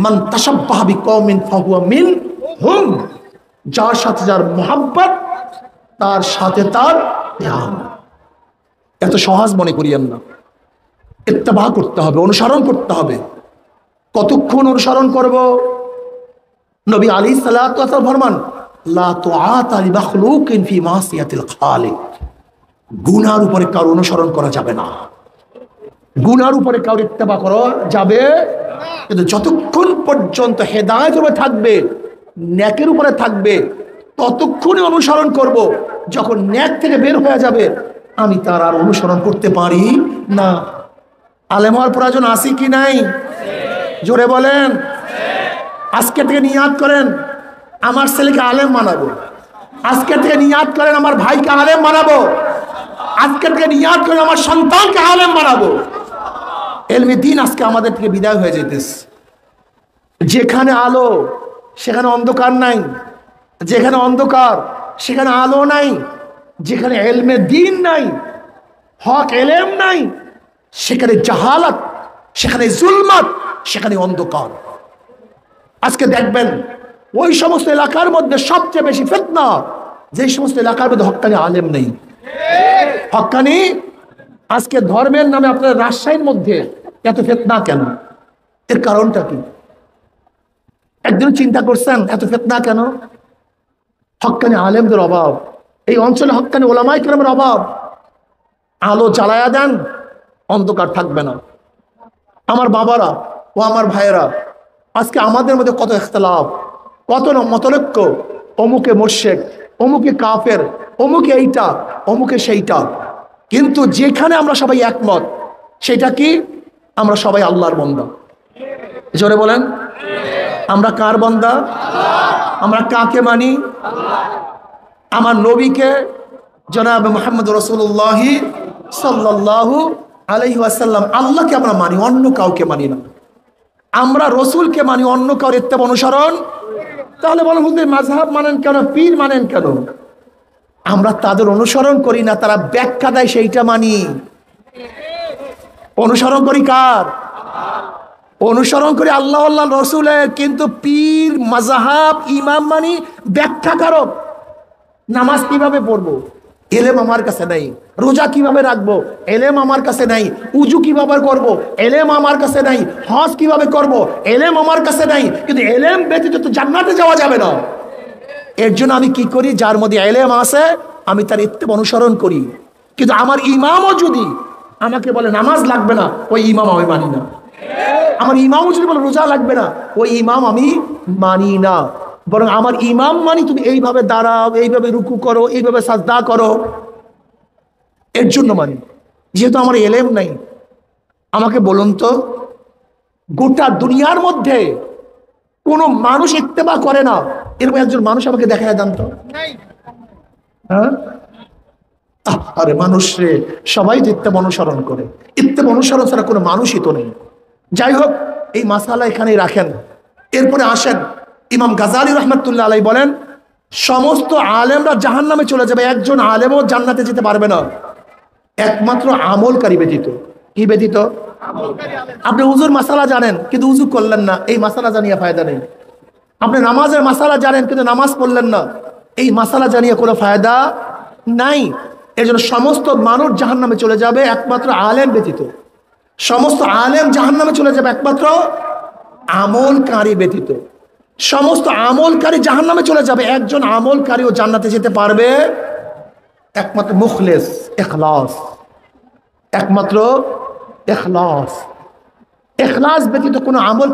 মান তাশাব্বাহা বিকওমিন ফাহুয়া মিনহুম। যার সাথে যার মহব্বত, তার সাথে তার ধ্যান। এত সহজ মনে করিয়েন না। ইত্তেবা করতে হবে, অনুসরণ করতে হবে। কতক্ষণ অনুসরণ করব? নবী আলাইহিস সালাতু ওয়াস সালাম ফরমান, লা তুআতা লিমাখলুকিন ফি মাসিয়াতিল খালিক। গুনার উপরে কারো অনুসরণ করা যাবে না, গুনার উপরে কারো ইত্তেবা করা যাবে। কিন্তু যতক্ষণ পর্যন্ত হেদায়েতের উপরে থাকবে, নেকের উপরে থাকবে, ততক্ষণই অনুসরণ করব। যখন নেক থেকে বের হয়ে যাবে, আমি তার আর অনুসরণ করতে পারি না। আলেম হওয়ার প্রয়োজন আছে কি নাই? জোরে বলেন। আজকে থেকে নিয়াত করেন, আমার ছেলেকে আলেম বানাবো। আজকে থেকে নিয়াত করেন, আমার ভাইকে আলেম বানাবো। আজকে থেকে নিয়াত করেন, আমার সন্তানকে আলেম বানাবো। এলমে দিন আজকে আমাদের থেকে বিদায় হয়ে যেতেছে। যেখানে আলো সেখানে অন্ধকার নাই, যেখানে অন্ধকার সেখানে আলো নাই, যেখানে এলমে দিন নাই, হক এলেম নাই, সেখানে জাহালাত, সেখানে জুলমাত, সেখানে অন্ধকার। আজকে দেখবেন ওই সমস্ত এলাকার মধ্যে সবচেয়ে বেশি ফিতনা, যে সমস্ত এলাকার মধ্যে হক্কানি আলেম নেই। হক্কানি আজকে ধর্মের নামে আপনার রাজশাহীর মধ্যে এত ফিতনা কেন? এর কারণটা কি? একদিন চিন্তা করছেন এত ফিতনা কেন? হক্কানি আলেমদের অভাব, এই অঞ্চলে হক্কানি ওলামায়ে কেরামের অভাব। আলো জ্বালায়া দেন, অন্ধকার থাকবে না। আমার বাবারা ও আমার ভাইয়েরা, আজকে আমাদের মধ্যে কত ইখতিলাফ, কত মতলক্য, অমুকে মুশরিক, অমুকে কাফের, অমুকে এইটা, অমুকে সেইটা। কিন্তু যেখানে আমরা সবাই একমত, সেটা কি? আমরা সবাই আল্লাহর বান্দা। জোরে বলেন, আমরা কার বান্দা? আমরা কাকে মানি? আমার নবীকে, জনাব মুহাম্মদ রাসূলুল্লাহ সাল্লাল্লাহু আলাইহি ওয়াসাল্লাম, আল্লাহকে আমরা মানি, অন্য কাউকে মানি না। আমরা রসুলকে মানি, অন্য কাউর ইত্তেবা অনুসরণ। তাহলে বলেন হুজুর মাযহাব মানেন কেন, পীর মানেন কেন? আমরা তাদের অনুসরণ করি না, তারা ব্যাখ্যা দেয় সেইটা মানি। অনুসরণ করি কার? অনুসরণ করি আল্লাহ আল্লাহ রসুলের। কিন্তু পীর, মাযহাব, ইমাম মানি ব্যাখ্যাকারক। নামাজ কিভাবে পড়বো, এলেম আমার কাছে নাই। রোজা কিভাবে রাখবো, এলেম আমার কাছে নাই। উজু কিভাবে করব, এলেম আমার কাছে নাই। হজ কিভাবে করব, এলেম আমার কাছে নাই। কিন্তু এলেম ব্যতীত তো জান্নাতে যাওয়া যাবে না। এর জন্য আমি কি করি? যার মধ্যে এলেম আছে আমি তার ইত্তেবা অনুসরণ করি। কিন্তু আমার ইমামও যদি আমাকে বলে নামাজ লাগবে না, ওই ইমাম আমি মানি না। আমার ইমামও যদি বলে রোজা লাগবে না, ওই ইমাম আমি মানি না। বরং আমার ইমাম মানে তুমি এইভাবে দাঁড়াও, এইভাবে রুকু করো, এইভাবে সাজদা করো, এর জন্য মানি। যেহেতু আমার এলেম নাই, আমাকে বলুন তো, গোটা দুনিয়ার মধ্যে কোন মানুষ ইত্তেবা করে না এরকম একজন মানুষ আমাকে দেখায় দেন তো। হ্যাঁ, আরে মানুষ রে, সবাই তো ইত্তেবা অনুসরণ করে, ইত্তেবা অনুসরণ ছাড়া কোনো মানুষই তো নেই। যাই হোক, এই মাসালা এখানেই রাখেন। এরপরে আসেন, ইমাম গাজালি রহমতুল্লাহ আলাই বলেন, সমস্ত আলেমরা জাহান্নামে চলে যাবে, একজন আলেমও জান্নাতে যেতে পারবে না, একমাত্র আমলকারী ব্যতীত। কি ব্যতীত? আপনি উজুর মাসালা জানেন কিন্তু উজু করলেন না, এই মাসালা জানিয়ে ফায়দা নেই। আপনি নামাজের মাসালা জানেন কিন্তু নামাজ পড়লেন না, এই মাসালা জানিয়ে কোনো ফায়দা নাই। এর জন্য সমস্ত মানুষ জাহান্নামে চলে যাবে একমাত্র আলেম ব্যতীত। সমস্ত আলেম জাহান্নামে চলে যাবে একমাত্র আমলকারী ব্যতীত। সমস্ত আমলকারী জাহান্নামে চলে যাবে, একজন আমলকারীও জান্নাতে যেতে পারবে, একমাত্র মুখলেস, ইখলাস, একমাত্র ইখলাস। ইখলাস ব্যতীত কোনো আমল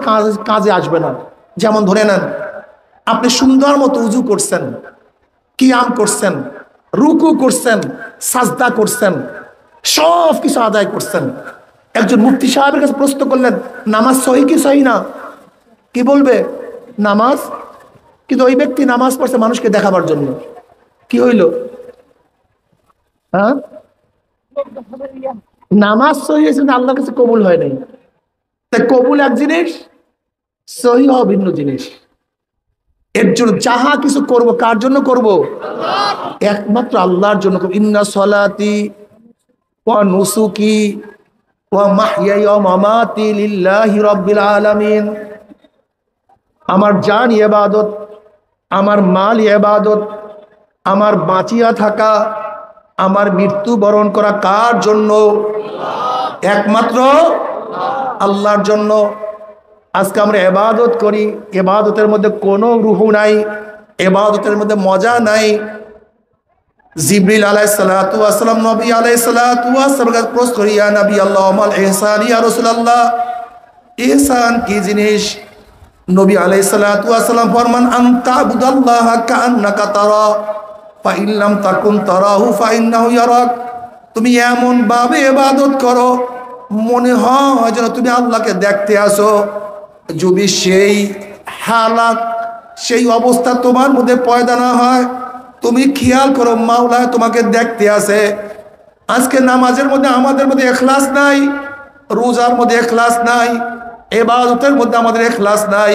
কাজে আসবে না। যেমন ধরে নেন, আপনি সুন্দর মতো উজু করছেন, কিয়াম করছেন, রুকু করছেন, সাজদা করছেন, সব কিছু আদায় করছেন। একজন মুফতি সাহেবের কাছে প্রশ্ন করলেন, নামাজ সহি কি সহি না? কি বলবে? নামাজ। কিন্তু ওই ব্যক্তি নামাজ পড়ছে মানুষকে দেখাবার জন্য। কি হইল? হ্যাঁ, নামাজ সহি হয়েছে না আল্লাহর কাছে কবুল হয় নাই। তাই কবুল এক জিনিস, সহি হওয়া ভিন্ন জিনিস। এর জন্য যাহা কিছু করব, কার জন্য করব? একমাত্র আল্লাহর জন্য করব। ইন্না সলাতি ওয়া নুসুকি ওয়া মাহইয়ায়া ওয়া মামাতি লিল্লাহি রাব্বিল আলামিন। আমার জান ইবাদত, আমার মাল ইবাদত, আমার বাঁচিয়া থাকা, আমার মৃত্যুবরণ করা কার জন্য? একমাত্র আল্লাহর জন্য। আজকে আমরা ইবাদত করি, ইবাদতের মধ্যে কোনো রুহু নাই, ইবাদতের মধ্যে মজা নাই। জিবরিল আলাইহিস সালাতু ওয়াস সালাম নবী আলাইহিস সালাতু ওয়াস সালাম কাছে প্রশ্ন করি, ইয়া নবী আল্লাহ মাল ইহসান ইয়া রাসূলুল্লাহ, ইহসান কি জিনিস? নবী আলাইহিস সালাতু ওয়াস সালাম ফরমান, আনতা আবুদাল্লাহ কাআন্নাকা তারা ফা ইন লাম তাকুন তারাহু ফা ইন্নাহু ইয়ারাক। তুমি এমন ভাবে ইবাদত করো মনে হয় যেন তুমি আল্লাহকে দেখতে আসো। যদি সেই হালাত, সেই অবস্থা তোমার মধ্যে পয়দা না হয়, তুমি খেয়াল করো মাওলা তোমাকে দেখতে আসে। আজকে নামাজের মধ্যে আমাদের মধ্যে ইখলাস নাই, রোজার মধ্যে ইখলাস নাই, ইবাদতের মধ্যে আমাদের ইখলাস নাই।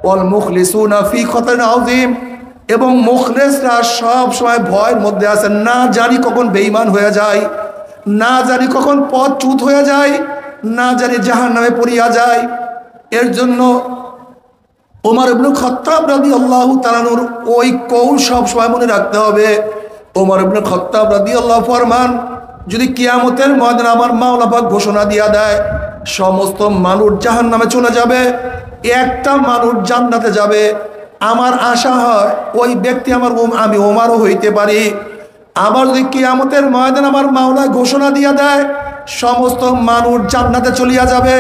ওয়াল মুখলিসুনা ফি খাতারিন আযীম। এবং মুখলিসরা সব সময় ভয়ের মধ্যে আছে, না জানি কখন বেঈমান হয়ে যায়, না জানি কখন পথচ্যুত হয়ে যায়, না জানি জাহান্নামে পড়িয়া যায়। এর জন্য ওমর ইবনে খাত্তাব রাদিয়াল্লাহু তাআলা আনহুর ওই কৌল সব সময় মনে রাখতে হবে। ওমর ইবনে খাত্তাব রাদিয়াল্লাহু ফরমান, যদি কিয়ামতের ময়দানে আমার মাওলা পাক ঘোষণা দিয়া দেয় সমস্ত মানুষ জাহান্নামে চলে যাবে, একটা মানুষ জান্নাতে যাবে, আমার আশা হয় ওই ব্যক্তি আমি ওমরও হইতে পারি। আবার যদি কিয়ামতের ময়দানে আমার মাওলা ঘোষণা দিয়া দেয় সমস্ত মানুষ জান্নাতে চলিয়া যাবে,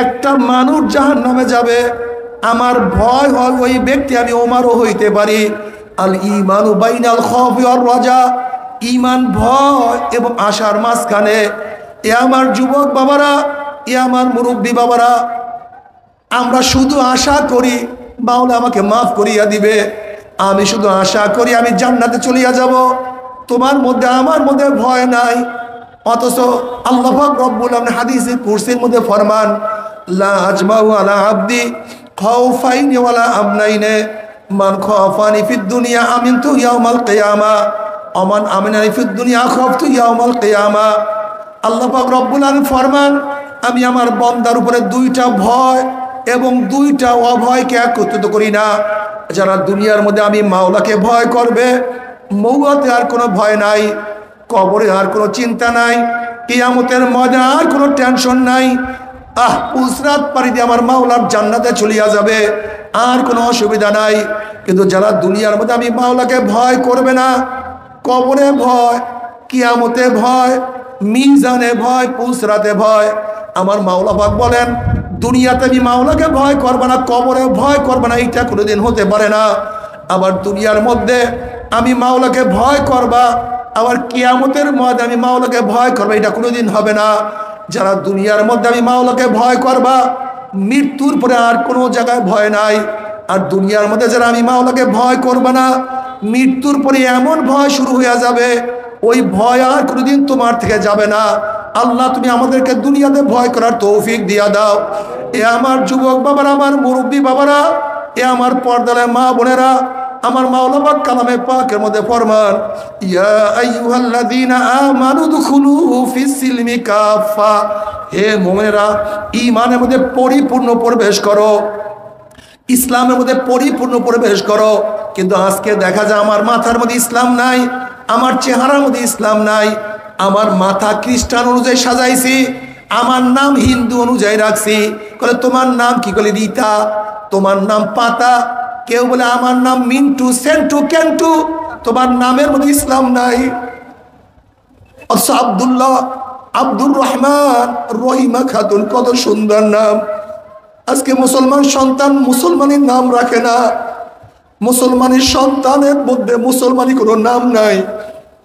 একটা মানুষ জাহান্নামে যাবে, আমার ভয় হয় ওই ব্যক্তি আমি ওমরও হইতে পারি। আল ঈমানু বাইনাল খাউফি ওয়ার রাজা। ঈমান ভয় এবং আশার মাঝখানে। এ আমার যুবক বাবারা, এ আমার মুরব্বী বাবারা, আমরা শুধু আশা করি মাওলা আমাকে মাফ করিয়া দিবে, আমি শুধু আশা করি আমি জান্নাতে চলিয়া যাব, তোমার মধ্যে আমার মধ্যে ভয় নাই। অথচ আল্লাহ পাক রব্বুল আলামিন হাদিসে কুরসির মধ্যে ফরমান, লা আজমাউ আলা আবদি খাউফাইনি ওয়ালা আমনাইনি মান খাফানি ফিদ দুনিয়া আমিনতু ইয়াউমাল কিয়ামা ওমান আমিনানি ফিদ দুনিয়া খাফতু ইয়াউমাল কিয়ামা। আল্লাহ পাক রব্বুল আলামিন ফরমান, আমি আমার বান্দার উপরে দুইটা ভয় এবং দুইটা অভয়কে একত্রিত করি না। যারা দুনিয়ার মধ্যে আমি মাওলাকে ভয় করবে, মৌতে আর কোনো ভয় নাই, কবরে আর কোনো চিন্তা নাই, কিয়ামতের ময়দানে আর কোনো টেনশন নাই। পুলসরাত পাড়ি দিয়ে আমার মাওলার জান্নাতে চলিয়া যাবে, আর কোনো অসুবিধা নাই। কিন্তু যারা দুনিয়ার মধ্যে আমি মাওলাকে ভয় করবে না, কবরে ভয়, কিয়ামতে ভয়, মিজানে ভয়, পুলসরাতে ভয়, আমার মাওলা পাক বলেন দুনিয়াতে আমি মাওলাকে ভয় করবো না, কবরে ভয় করবো না, এইটা কোনোদিন হতে পারে না। আবার দুনিয়ার মধ্যে আমি মাওলাকে ভয় করবা, আবার কিয়ামতের মধ্যে আমি মাওলাকে ভয় করবো, এটা কোনোদিন হবে না। যারা দুনিয়ার মধ্যে আমি মাওলাকে ভয় করবা, মৃত্যুর পরে আর কোনো জায়গায় ভয় নাই। আর দুনিয়ার মধ্যে যারা আমি মাওলাকে ভয় করবা না, মৃত্যুর পরে এমন ভয় শুরু হয়ে যাবে, ওই ভয় আর কোনোদিন তোমার থেকে যাবে না। আল্লাহ তুমি আমাদেরকে দুনিয়াতে ভয় করার তৌফিক দিয়া দাও। এ আমার যুবক বাবারা, আমার মুরব্বী বাবারা, এ আমার পর্দার মা বোনেরা, আমার মাওলা পাক কালামে পাকের মধ্যে ফরমান, ইয়া আইয়ুহাল্লাযীনা আমানু দুখুলু ফিস সিলমি কাফা। হে মুমিনেরা, ঈমানের মধ্যে পরিপূর্ণ প্রবেশ করো, ইসলামের মধ্যে পরিপূর্ণ প্রবেশ করো। কিন্তু আজকে দেখা যায় আমার মাথার মধ্যে ইসলাম নাই, আমার চেহারার মধ্যে ইসলাম নাই। আমার মাথা খ্রিস্টান অনুযায়ী সাজাইছি, আমার নাম হিন্দু অনুযায়ী রাখছি। বলে তোমার নাম কি? বলে রীতা। তোমার নাম পাতা। কেউ বলে আমার নাম মিন্টু, সেন্টু, কেন্টু। তোমার নামের মধ্যে ইসলাম নাই। অথচ আব্দুল্লাহ, আব্দুর রহমান, রহিমা খাতুন, কত সুন্দর নাম। আজকে মুসলমান সন্তান মুসলমানের নাম রাখে না। মুসলমানের সন্তানের মধ্যে মুসলমানি কোনো নাম নাই।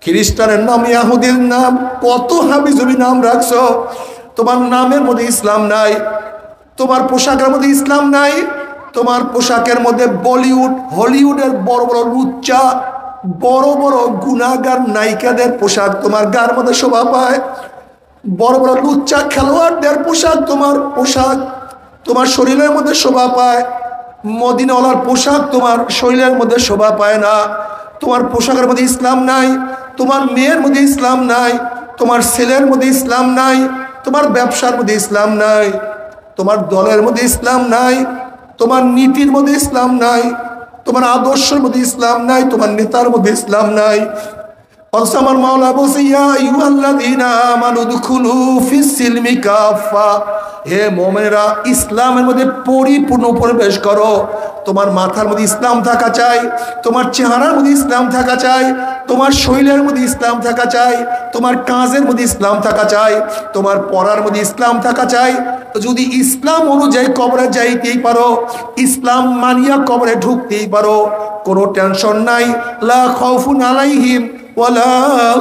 খ্রিস্টানের নাম, ইয়াহুদের নাম, কত হাবিজবি নাম রাখছো, তোমার নামের মধ্যে ইসলাম নাই। তোমার পোশাকের মধ্যে ইসলাম নাই। তোমার পোশাকের মধ্যে বলিউড, হলিউডের বড় বড় লুচ্চা, বড় বড় গুনাহগার নায়িকাদের পোশাক তোমার গার মধ্যে শোভা পায়। বড় বড় লুচ্চা খেলোয়াড়দের পোশাক তোমার শরীরের মধ্যে শোভা পায়। মদিনাওয়ালার পোশাক তোমার শরীরের মধ্যে শোভা পায় না। তোমার পোশাকের মধ্যে ইসলাম নাই, তোমার মেয়ের মধ্যে ইসলাম নাই, তোমার ছেলের মধ্যে ইসলাম নাই, তোমার ব্যবসার মধ্যে ইসলাম নাই, তোমার দলের মধ্যে ইসলাম নাই, তোমার নীতির মধ্যে ইসলাম নাই, তোমার আদর্শের মধ্যে ইসলাম নাই, তোমার নেতার মধ্যে ইসলাম নাই। অথচ আমার মাওলা বলছে, ইয়া আইয়ুহাল্লাযীনা আমানু দুখুলু ফিস সিলমি কাফা। হে মুমিনেরা, ইসলামের মধ্যে পরিপূর্ণ প্রবেশ করো। তোমার মাথার মধ্যে ইসলাম থাকা চাই, তোমার চেহারার মধ্যে ইসলাম থাকা চাই, তোমার শরীরের মধ্যে ইসলাম থাকা চাই, তোমার কাজের মধ্যে ইসলাম থাকা চাই, তোমার পড়ার মধ্যে ইসলাম থাকা চাই। যদি ইসলাম অনুযায়ী কবরে যাইতেই পারো, ইসলাম মানিয়া কবরে ঢুকতেই পারো, কোনো টেনশন নাই। লা খাউফুন আলাইহিম ওয়ালা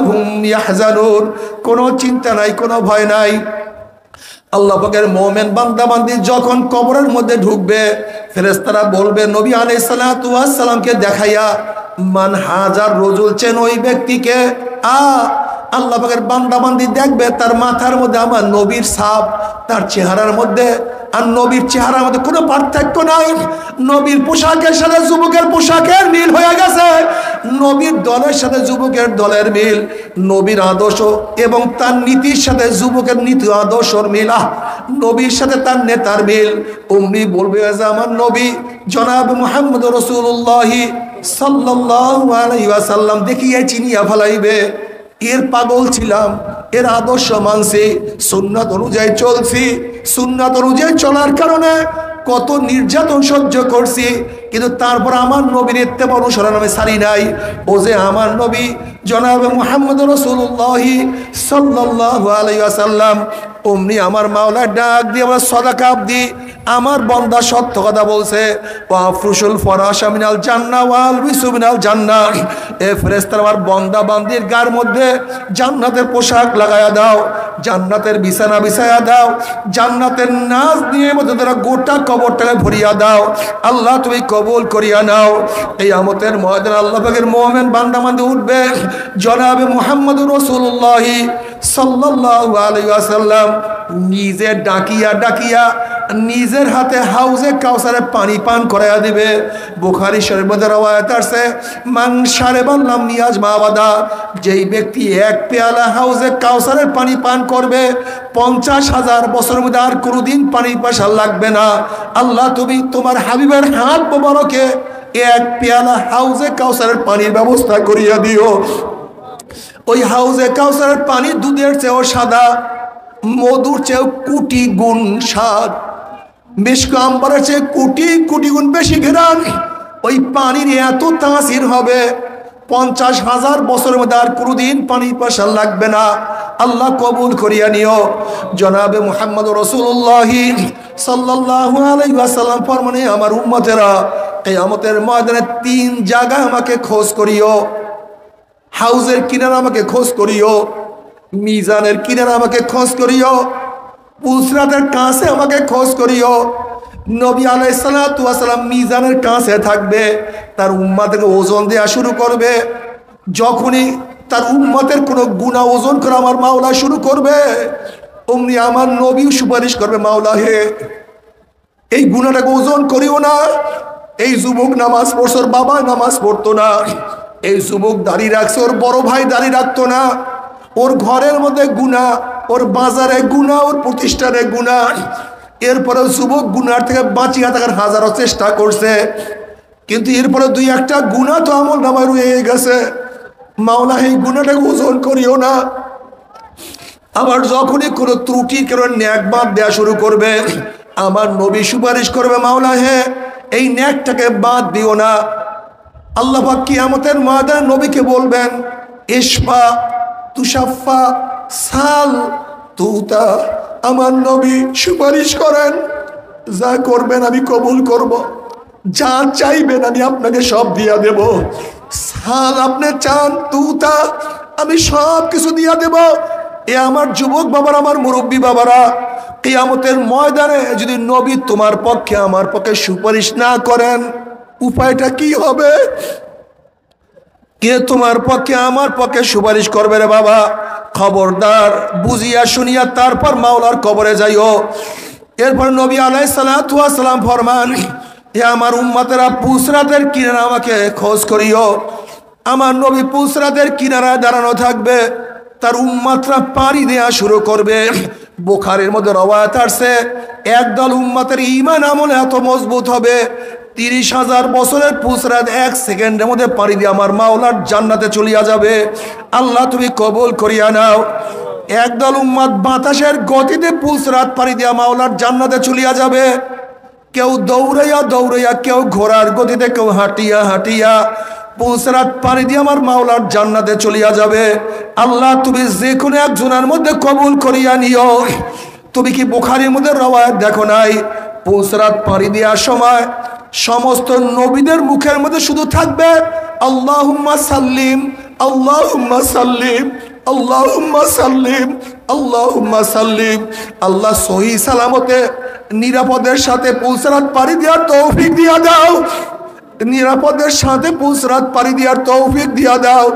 হুম ইয়াহজানুন, কোনো চিন্তা নাই, কোনো ভয় নাই। আল্লাহ পাকের মুমিন বান্দা বান্দি যখন কবরের মধ্যে ঢুকবে, ফেরেশতারা বলবে নবী আলাইহিস সালাতু ওয়াস সালামকে দেখাইয়া, মান হাজার রজুল, চেন ওই ব্যক্তিকে। আল্লাহ পাকের বান্দা বান্দি দেখবে তার মাথার মধ্যে আমার নবীর ছাপ, তার চেহারার মধ্যে আর নবীর চেহারার মধ্যে কোনো পার্থক্য নাই। নবীর পোশাকের সাথে যুবকের পোশাকের মিল হয়ে গেছে, নবীর দলের সাথে যুবকের দলের মিল, নবীর আদর্শ এবং তার নীতির সাথে যুবকের নীতি আদর্শর মিল, নবীর সাথে তার নেতার মিল। অমনি বলবে যে আমার নবী জনাব মুহাম্মদ রাসূলুল্লাহ সাল্লাল্লাহু আলাইহি ওয়াসাল্লাম দেখিয়ে চিনিয়া ফেলাইবে। এর পাগল ছিলাম, এর আদর্শ মানছি, সুন্নাত অনুযায়ী চলছি, সুন্নাত অনুযায়ী চলার কারণে কত নির্যাতন সহ্য করছি, কিন্তু তারপর আমার নবীর ইত্তেবা অনুসরণ আমি ছাড়ি নাই। ও যে আমার নবী জনাবে মুহাম্মদ রাসূলুল্লাহ সাল্লাল্লাহু আলাইহি ওয়াসাল্লাম, অমনি আমার মাওলা ডাক দিয়ে আমরা সাদাকা দি, আমার বান্দা সত্য কথা বলছে। ওয়াফরুশুল ফরাশা মিনাল জান্নাহ ওয়াল বিসু মিনাল জান্নাহ। এ ফেরেশতারা আমার বান্দা বান্দির গার মধ্যে জান্নাতের পোশাক লাগায়া দাও, জান্নাতের বিছানা বিছায়া দাও, জান্নাতের নাজ দিয়ে মধ্যে তারা গোটা কবরটাকে ভরিয়া দাও। আল্লাহ তুমি কবুল করিয়া নাও। এই আমতের ময়দানে আল্লাহ পাকের মুমিন বান্দা বান্দি উঠবে, জনাবে মুহাম্মদুর রাসূলুল্লাহ সাল্লাল্লাহু আলাইহি ওয়াসাল্লাম নিজে ডাকিয়া ডাকিয়া নিজের হাতে হাউজে কাউসারে পানি পান করাইয়া দিবে। বুখারী শরীফের মধ্যে রওয়ায়াত আছে, মান শারিবা লাম ইয়াজমা আবাদা, যেই ব্যক্তি এক পেয়ালা হাউজে কাউসারের পানি পান করবে 50,000 বছরের মধ্যে আর কোনোদিন পানি পাশা লাগবে না। আল্লাহ তুমি তোমার হাবিবের হাত মোবারকে এক পেয়ালা হাউজে কাউসারের পানির ব্যবস্থা করিয়া দিও। ওই হাউজে কাউসারের পানি দুধের চেয়েও সাদা, মধুর চেয়েও কোটি গুণ স্বাদ, মিশক আম্বরের চেয়ে কোটি কোটি গুণ বেশি ঘ্রাণ। ওই পানির এত তাসির হবে 50,000 বছরের মধ্যে আর কোনোদিন পানি পাশা লাগবে না। আল্লাহ কবুল করিয়া নিও। জনাবে মুহাম্মদ রাসূলুল্লাহ সাল্লাল্লাহু আলাইহি ওয়াসাল্লাম ফরমানে, আমার উম্মতেরা কিয়ামতের ময়দানে 3 জায়গায় আমাকে খোঁজ করিও। হাউজের কিনারে আমাকে খোঁজ করিও, মিজানের কিনারে আমাকে খোঁজ করিও, পুলসিরাতের কাছে আমাকে খোঁজ করিও। নবী আলাইহিস সালাতু ওয়াস সালাম মিজানের কাছে থাকবে, তার উম্মতকে ওজন দেয়া শুরু করবে। যখনই তার উম্মতের কোনো গুনাহ ওজন করা আমার মাওলা শুরু করবে, অমনি আমার নবী সুপারিশ করবে, মাওলা হে এই গুনাহটাকে ওজন করিও না। এই যুবক নামাজ পড়ছে, ওর বাবা নামাজ পড়তো না। এই যুবক দাঁড়িয়ে রাখছে, ওর বড় ভাই দাঁড়িয়ে রাখতো না। ওর ঘরের মধ্যে গুনাহ, ওর বাজারে গুনাহ, ওর প্রতিষ্ঠানে গুনাহ। এরপরে যুবক গুনার থেকে বাঁচিয়ে থাকার হাজারো চেষ্টা করছে, কিন্তু এরপরে 2-1টা গুনাহ তো আমল নামায় রয়ে গেছে। মাওলা এই গুনাহটাকে ওজন করিও না। আবার যখনই কোনো ত্রুটি কোনো ন্যাক বাদ দেওয়া শুরু করবে, আমার নবী সুপারিশ করবে, মাওলা হে এই ন্যাকটাকে বাদ দিও না। আল্লাহ পাক কিয়ামতের ময়দানে নবীকে বলবেন, ইশফা তুশাফা সাল তুতা। আমার নবী সুপারিশ করেন, যা করবেন আমি কবুল করব, যা চাইবেন আমি আপনাকে সব দিয়া দেব। সাল আপনি চান, তুতা আমি সব কিছু দিয়া দেব। এ আমার যুবক বাবারা, আমার মুরব্বী বাবারা, কিয়ামতের ময়দানে যদি নবী তোমার পক্ষে আমার পক্ষে সুপারিশ না করেন, উপায়টা কি হবে? কে তোমার পক্ষে আমার পক্ষে সুপারিশ করবে রে বাবা? খবরদার, বুঝিয়া শুনিয়া তারপর মাওলার কবরে যাইও। এরপর নবী আলাইহিস সালাতু ওয়াস সালাম ফরমান, হে আমার উম্মতেরা, পুসরাতের কিনারা আমাকে খোঁজ করিও। আমার নবী পুসরাতের কিনারায় দাঁড়ানো থাকবে, তার উম্মতরা পাড়ি দেয়া শুরু করবে। বুখারীর মধ্যে রওয়ায়াত আছে, একদল উম্মতের ঈমান আমল এত মজবুত হবে, 30,000 বছরের পুসরাত 1 সেকেন্ডের মধ্যে পাড়ি দিয়ে আমার মাওলার জান্নাতে চলিয়া যাবে। আল্লাহ তুমি কবুল করিয়া নাও। একদল উম্মত বাতাসের গতিতে পুসরাত পাড়ি দিয়া মাওলার জান্নাতে চলিয়া যাবে। কেউ দৌড়াইয়া দৌড়াইয়া, কেউ ঘোড়ার গতিতে, কেউ হাঁটিয়া হাঁটিয়া পুসরাত পাড়ি দিয়ে আমার মাওলার জান্নাতে চলিয়া যাবে। আল্লাহ তুমি যে কোনো একজনের মধ্যে কবুল করিয়া নিও। তুমি কি বুখারীর মধ্যে রওয়ায়াত দেখো নাই? পুসরাত পাড়ি দেওয়ার সময় সমস্ত নবীদের মুখের মধ্যে শুধু থাকবে আল্লাহুম্মা সাল্লিম, আল্লাহুম্মা সাল্লিম, আল্লাহুম্মা সাল্লিম, আল্লাহুম্মা সাল্লিম। আল্লাহ সহি সালামতে নিরাপদের সাথে পুসরাত পাড়ি দেওয়ার তৌফিক দিয়া দাও। নিরাপদের সাথে পুসরাত পাড়ি দেওয়ার তৌফিক দিয়া দাও।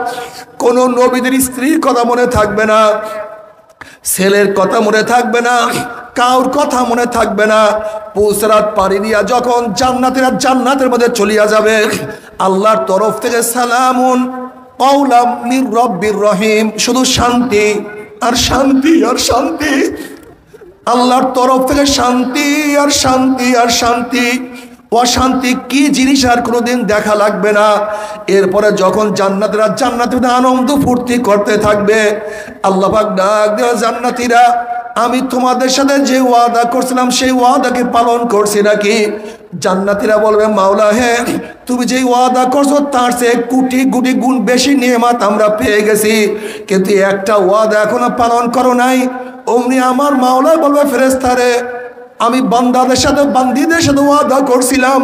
কোন নবীদের স্ত্রীর কথা মনে থাকবে না, ছেলের কথা মনে থাকবে না, কাউর কথা মনে থাকবে না। পুসরাত পাড়ি দিয়া যখন জান্নাতীরা জান্নাতের মধ্যে চলিয়া যাবে, আল্লাহর তরফ থেকে সালামুন কওলাম মির রব্বির রহিম, শুধু শান্তি আর শান্তি আর শান্তি। আল্লাহর তরফ থেকে শান্তি আর শান্তি আর শান্তি। অশান্তি কি জিনিস আর কোনোদিন দেখা লাগবে না। এরপরে যখন জান্নাতীরা জান্নাতে আনন্দ ফুর্তি করতে থাকবে, আল্লাহ পাক ডাক দেওয়া, জান্নাতীরা আমি তোমাদের সাথে যে ওয়াদা করছিলাম সেই ওয়াদাকে পালন করছি নাকি? জান্নাতীরা বলবে, মাওলা হে তুমি যে ওয়াদা করছো তার চেয়ে কোটি কোটি গুণ বেশি নেয়ামত আমরা পেয়ে গেছি, কিন্তু একটা ওয়াদা এখনো পালন করো নাই। অমনি আমার মাওলা বলবে, ফেরেশতারে আমি বান্দাদের সাথে বান্দীদের সাথে ওয়াদা করছিলাম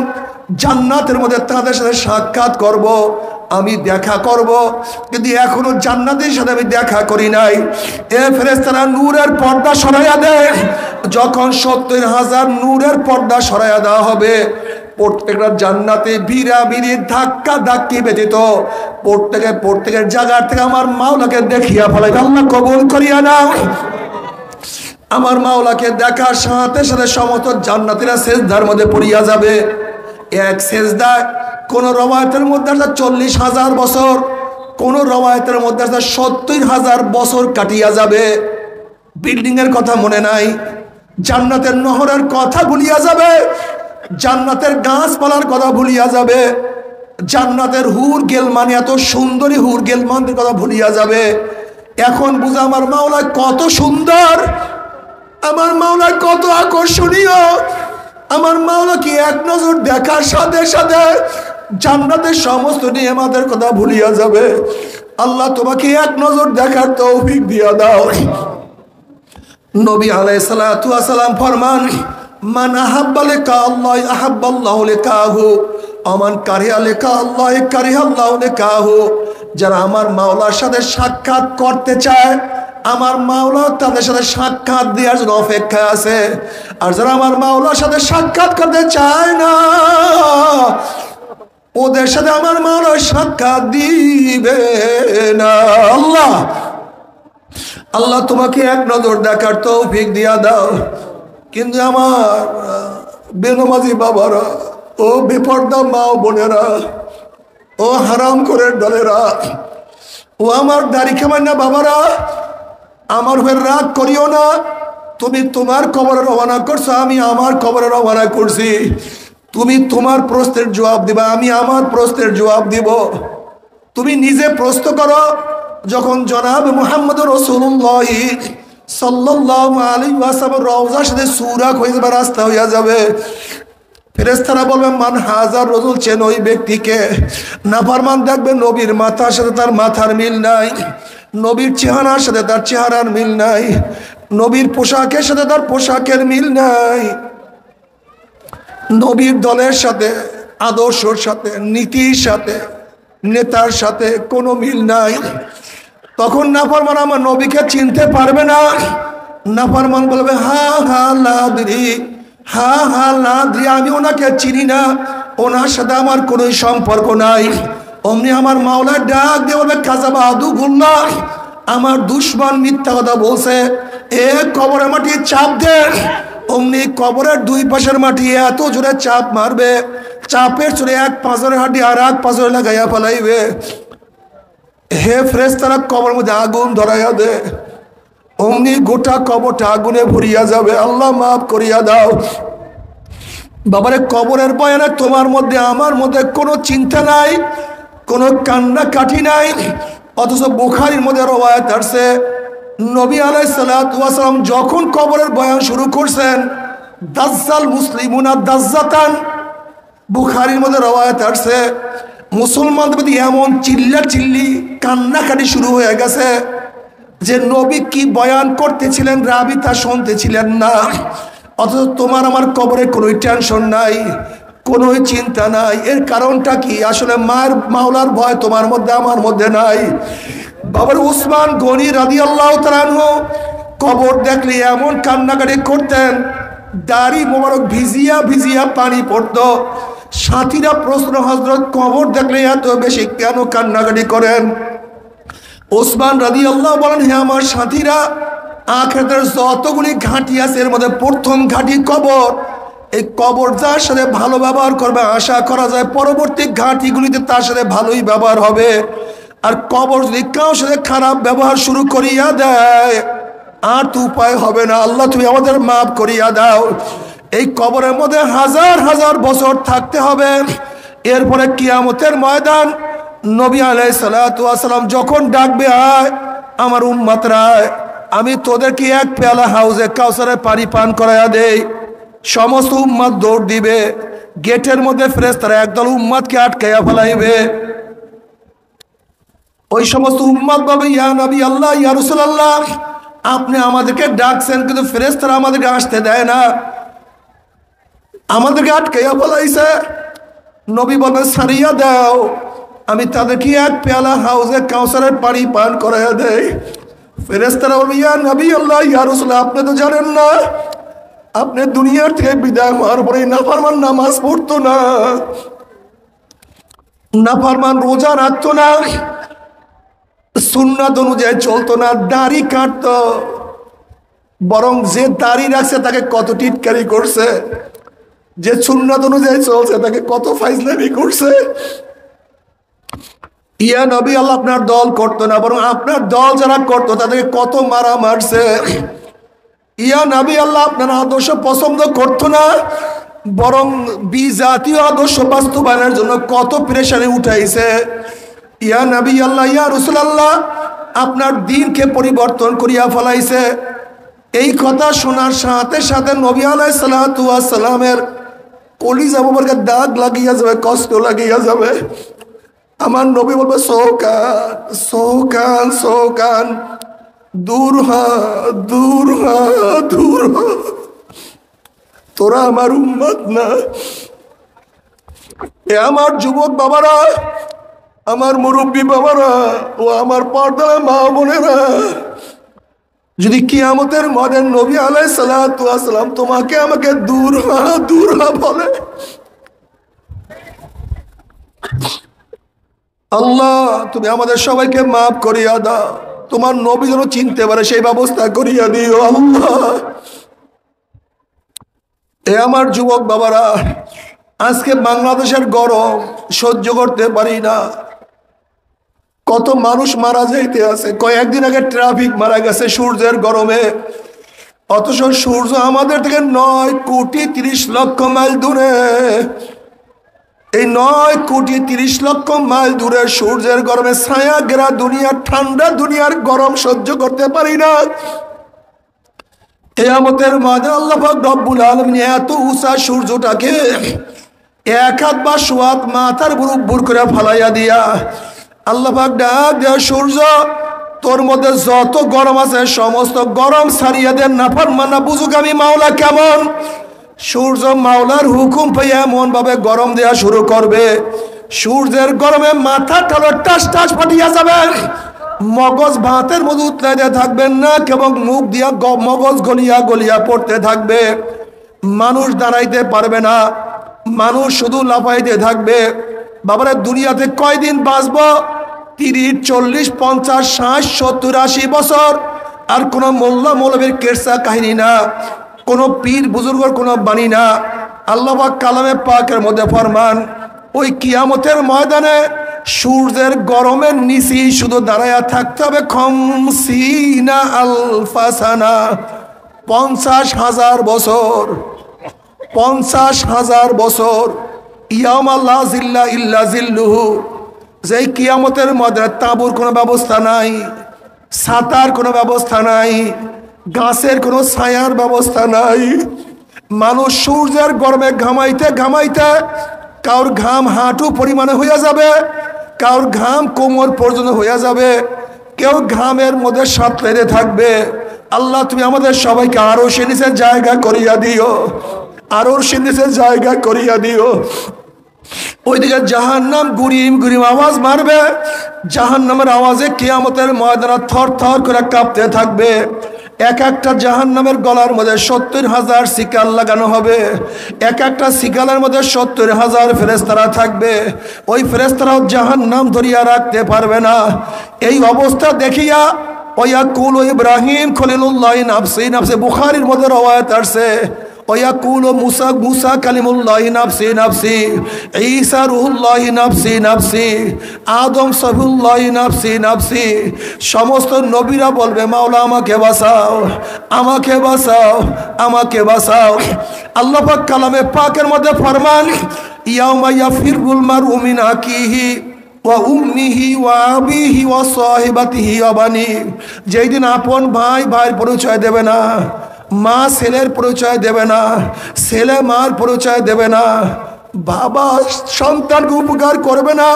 জান্নাতের মধ্যে তাদের সাথে সাক্ষাৎ করব, আমি দেখা করব, কিন্তু এখনো জান্নাতের সাথে আমি দেখা করি নাই। এ ফেরেশতারা নূরের পর্দা সরাইয়া দেয়। যখন 70,000 নূরের পর্দা সরাইয়া দেওয়া হবে, প্রত্যেকটা জান্নাতে ভিড়াভিড়ি ধাক্কা ধাক্কি ব্যতীত প্রত্যেকের জায়গার থেকে আমার মাওলাকে দেখিয়া ফেলাইবে। আল্লাহ কবুল করিয়া নাও। আমার মাওলাকে দেখার সাথে সাথে সমস্ত জান্নাতীরা সেজদার মধ্যে পড়িয়া যাবে। এক সেজদায় কোন রওয়ায়াতের মধ্যে আছে 40,000 বছর, কোন রওয়ায়াতের মধ্যে আছে 70,000 বছর কাটিয়া যাবে। বিল্ডিং এর কথা মনে নাই, জান্নাতের নহরের কথা ভুলিয়া যাবে, জান্নাতের গাছপালার কথা ভুলিয়া যাবে, জান্নাতের হুর গেলমান, এত সুন্দরী হুর গেলমানদের কথা ভুলিয়া যাবে। এখন বুঝা আমার মাওলা কত সুন্দর, আমার মাওলা কত আকর্ষণীয়। আমার মাওলা কি এক নজর দেখার সাথে সাথে জান্নাতের সমস্ত নিয়ামতের কথা ভুলিয়া যাবে। আল্লাহ তোমাকে এক নজর দেখার তৌফিক দিয়া দাও। নবী আলাইহিস সালাতু ওয়াস সালাম ফরমান, মান আহাব্বা লিকা আল্লাহ আহাব্বাল্লাহু লিকাহু আমান কারিহা লিকা আল্লাহ কারিহাল্লাহু লিকাহু। যারা আমার মাওলার সাথে সাক্ষাৎ করতে চায়, আমার মাওলা তাদের সাথে সাক্ষাৎ দেওয়ার জন্য অপেক্ষায় আছে। আর যারা আমার মাওলার সাথে সাক্ষাৎ করতে চায় না, ওদের সাথে আমার মাওলা সাক্ষাৎ দিবে না। আল্লাহ আল্লাহ তোমাকে এক নজর দেখার তৌফিক দিয়া দাও। কিন্তু আমার বেনামাজি বাবারা, ও বেপরদা মা বোনেরা, ও হারাম করে দলেরা, ও আমার দাড়ি খাবার না বাবারা, আমার হয়ে রাগ করিও না। তুমি তোমার কবরে রওনা করছো, আমি আমার কবরে রওনা করছি। তুমি তোমার প্রশ্নের জবাব দিবা, আমি আমার প্রশ্নের জবাব দিব। তুমি নিজে প্রশ্ন করো, যখন জনাব মুহাম্মদ রাসূলুল্লাহ সাল্লাল্লাহু আলাইহি ওয়াসাল্লাম রওজার সাথে সুরাক হয়ে যাবে, রাস্তা হইয়া যাবে, ফেরেশতারা বলবে মান হাজার রাজুল, চেন ওই ব্যক্তিকে। নাফরমান দেখবে নবীর মাথার সাথে তার মাথার মিল নাই, নবীর চেহারার সাথে তার চেহারার মিল নাই, নবীর পোশাকের সাথে তার পোশাকের মিল নাই, নবীর দলের সাথে, আদর্শর সাথে, নীতির সাথে, নেতার সাথে কোনো মিল নাই। তখন নাফরমান আমার নবীকে চিনতে পারবে না। নাফরমান বলবে হা হা লাদ্রি, হা হা লাদ্রি, আমি ওনাকে চিনি না, ওনার সাথে আমার কোনো সম্পর্ক নাই। অমনি আমার মাওলা ডাক দিয়ে বলবে কাযাবা আদুগুল্লাহ, আমার দুশমন মিথ্যা কথা বলছে, এ কবরের মাটি চাপ দে। অমনি কবরের দুই পাশের মাটি এত জোরে চাপ মারবে, চাপের চলে এক পাঁজরের হাঁটি আর এক পাঁজরে লাগাইয়া ফেলাইবে। হে ফেরেশতারা, কবরের মধ্যে আগুন ধরাইয়া দে। অমনি গোটা কবরটা আগুনে ভরিয়া যাবে। আল্লাহ মাফ করিয়া দাও। বাবারে, কবরের বয়ানে তোমার মধ্যে আমার মধ্যে কোনো চিন্তা নাই, কোনো কান্না কাটি নাই। অথচ বুখারীর মধ্যে রওয়ায়াত আছে, নবী আলাইহিস সালাতু ওয়াস সালাম যখন কবরের বয়ান শুরু করছেন, দাজ্জাল মুসলিমুনা দাজ্জাতান, বুখারীর মধ্যে রওয়ায়াত আছে, মুসলমানদের মধ্যে এমন চিল্লা চিল্লি কান্নাকাটি শুরু হয়ে গেছে যে নবী কি বয়ান করতেছিলেন রাবী তা শুনতেছিলেন না। অথচ তোমার আমার কবরে কোনো টেনশন নাই, কোনো চিন্তা নাই। এর কারণটা কি? আসলে মায়ের মাওলার ভয় তোমার মধ্যে আমার মধ্যে নাই। বাবার উসমান গনি রাদিয়াল্লাহু তাআলা আনহু কবর দেখলে এমন কান্নাকাটি করতেন, দাড়ি মোবারক ভিজিয়া ভিজিয়া পানি পড়তো। সাথীরা প্রশ্ন, হযরত কবর দেখলে এত বেশি কেন কান্নাকাটি করেন? ওসমান রাদিয়াল্লাহু বলেন, হে আমার সাথীরা, আখিরাতের যতগুলি ঘাঁটি আছে এর মধ্যে প্রথম ঘাঁটি কবর। এই কবর যার সাথে ভালো ব্যবহার করবে, আশা করা যায় পরবর্তী ঘাঁটিগুলিতে তার সাথে ভালোই ব্যবহার হবে। আর কবর যদি কারোর সাথে খারাপ ব্যবহার শুরু করিয়া দেয়, আর তো উপায় হবে না। আল্লাহ তুমি আমাদের মাফ করিয়া দাও। এই কবরের মধ্যে হাজার হাজার বছর থাকতে হবে। এরপরে কিয়ামতের ময়দান নবী আলাইহিস সালাতু ওয়াস সালাম যখন ডাকবে, আয় আমার উম্মতরা, আমি তোদেরকে এক পেয়ালা হাউজে কাউসারের পানি পান করাইয়া দেই। সমস্ত উম্মত দৌড় দিবে। গেটের মধ্যে ফেরেশতারা একদল উম্মতকে আটকাইয়া ফেলাইবে। ওই সমস্ত উম্মত বলবে, ইয়া নবী আল্লাহ, ইয়া রাসূলুল্লাহ, আপনি আমাদেরকে ডাকছেন কিন্তু ফেরেশতারা আমাদেরকে আসতে দেয় না, আমাদেরকে আটকাইয়া ফেলাইছে। নবী বলবেন, সারিয়া দাও, আমি তাদেরকে এক পেয়ালা হাউজে কাউসারের পানি পান করাইয়া দেই। ফেরেশতারা বলবে, ইয়া নবী আল্লাহ, ইয়া রাসূলুল্লাহ, আপনি তো জানেন না, আপনি দুনিয়ার থেকে বিদায় হওয়ার পরে নাফরমান নামাজ পড়তো না, নাফরমান রোজা রাখতো না, সুন্নাত অনুযায়ী চলতো না, দাড়ি কাটতো। বরং যে দাড়ি রাখছে তাকে কত টিটকারি করছে, যে সুন্নাত অনুযায়ী চলছে তাকে কত ফাইজলামি করছে। ইয়া নবী আল্লাহ, আপনার দল করতো না, বরং আপনার দল যারা করতো তাদেরকে কত মারা মারছে। ইয়া নবী আল্লাহ, আপনার আদর্শ পছন্দ করতো না, বরং বিজাতীয় আদর্শ বাস্তবায়নের জন্য কত প্রেশারে উঠাইছে। ইয়া নবী আল্লাহ, ইয়া রাসূলুল্লাহ, আপনার দ্বীনকে পরিবর্তন করিয়া ফেলাইছে। এই কথা শোনার সাথে সাথে নবী আলাইহিস সালাতু ওয়াস সালামের কলিজা মোবারকে দাগ লাগিয়া যাবে, কষ্ট লাগিয়া যাবে। আমার নবী বলবে সৌকান সৌকান সৌকান, দূর হ দূর হ দূর হ, তোরা আমার উম্মত না। এ আমার যুবক বাবারা, আমার মুরব্বী বাবারা, ও আমার পর্দার মা বোনেরা, যদি কিয়ামতের ময়দানে নবী আলাইহিস সালাতু ওয়াস সালাম তোমাকে আমাকে দূর হ বলে, আল্লাহ তুমি আমাদের সবাইকে মাফ করিয়া দাও, তোমার নবী যেন চিনতে পারে সেই ব্যবস্থা করিয়া দিও আল্লাহ। এ আমার যুবক বাবারা, আজকে বাংলাদেশের গরম সহ্য করতে পারি না, কত মানুষ মারা যাইতে আছে। কয়েকদিন আগে ট্রাফিক মারা গেছে সূর্যের গরমে, অথচ সূর্য আমাদের থেকে 9,30,00,000 মাইল দূরে। এই 9,30,00,000 মাইল দূরে সূর্যের গরমে ছায়া ঘেরা দুনিয়ার ঠান্ডা দুনিয়ার গরম সহ্য করতে পারি না। কিয়ামতের ময়দানে আল্লাহ পাক রব্বুল আলামিন এত উঁচা সূর্যটাকে এক হাত বা সোয়াত মাথার বুর করে ফালাইয়া দিয়া আল্লাহ পাক ডাক দেয়া, সূর্য তোর মধ্যে যত গরম আছে সমস্ত গরম ছাড়িয়া দেন, নাফরমানা বুঝুক আমি মাওলা কেমন। সূর্য মাওলার হুকুম পেয়ে এমন ভাবে গরম দেয়া শুরু করবে, সূর্যের গরমে মাথা টালো টাস টাস ফাটিয়া যাবে, মগজ ভাতের মধ্যে উতলাইতে থাকবেন না, কেবল মুখ দিয়া মগজ গলিয়া গলিয়া পড়তে থাকবে। মানুষ দাঁড়াইতে পারবে না, মানুষ শুধু লাফাইতে থাকবে। বাবারা দুনিয়াতে কয়দিন বাঁচব? 30, 40, 50, 60, 70, 80 বছর। আর কোনো মোল্লা মৌলবীর কেরসা কাহিনী না, কোনো পীর বুজুর্গর কোনো বাণী না। আল্লাহ পাক কালামে পাকের মধ্যে ফরমান, ওই কিয়ামতের ময়দানে সূর্যের গরমের নিচে শুধু দাঁড়ায়া থাকতে হবে 50,000 50,000 বছর, 50,000 বছর। ইয়াউমা লা জিল্লা ইল্লা জিল্লুহু, যেই কিয়ামতের মধ্যে তাঁবুর কোনো ব্যবস্থা নাই, ছাতার কোনো ব্যবস্থা নাই, গাছের কোনো ছায়ার ব্যবস্থা নাই। মানুষ সূর্যের গরমে ঘামাইতে ঘামাইতে কারোর ঘাম হাঁটু পরিমাণে হইয়া যাবে, কারোর ঘাম কোমর পর্যন্ত হইয়া যাবে, কেউ ঘামের মধ্যে সাঁতলাইতে থাকবে। আল্লাহ তুমি আমাদের সবাইকে আরো সে নিচের জায়গা করিয়া দিও, আরো সে নিচের জায়গা করিয়া দিও। ওইদিকে জাহান্নাম গুরিম গুরিম আওয়াজ মারবে, জাহান্নামের আওয়াজে কিয়ামতের ময়দানে থর থর করে কাঁপতে থাকবে। এক একটা জাহান্নামের গলার মধ্যে 70,000 শিকাল লাগানো হবে, এক একটা শিকালের মধ্যে 70,000 ফেরেশতারা থাকবে। ওই ফেরেশতারাও জাহান্নাম ধরিয়া রাখতে পারবে না। এই অবস্থা দেখিয়া ওয়াকুল ইব্রাহিম খলিলুল্লাহ নাফসি নাফসি, বুখারীর মধ্যে রওয়ায়াত আসছে, ওয়াকুল মুসা মুসা কালিমুল্লাহ নাফসি নাফসি, ঈসা রূহুল্লাহ নাফসি নাফসি, আদম সফিউল্লাহ নাফসি নাফসি। সমস্ত নবীরা বলবে মাওলা আমাকে বাঁচাও, আমাকে বাঁচাও, আমাকে বাঁচাও। আল্লাহ পাক কালামে পাকের মধ্যে ফরমান, ইয়াউমা ইয়াফিরুল মারউ মিন আখিহি ওয়া উম্মিহি ওয়া আবিহি ওয়া সাহিবাতিহি ওয়া বানি। যেই দিন আপন ভাই ভাইয়ের পরিচয় দেবে না, মা ছেলের পরিচয় দেবে না, ছেলে মার পরিচয় দেবে না, বাবা সন্তানকে উপকার করবে না,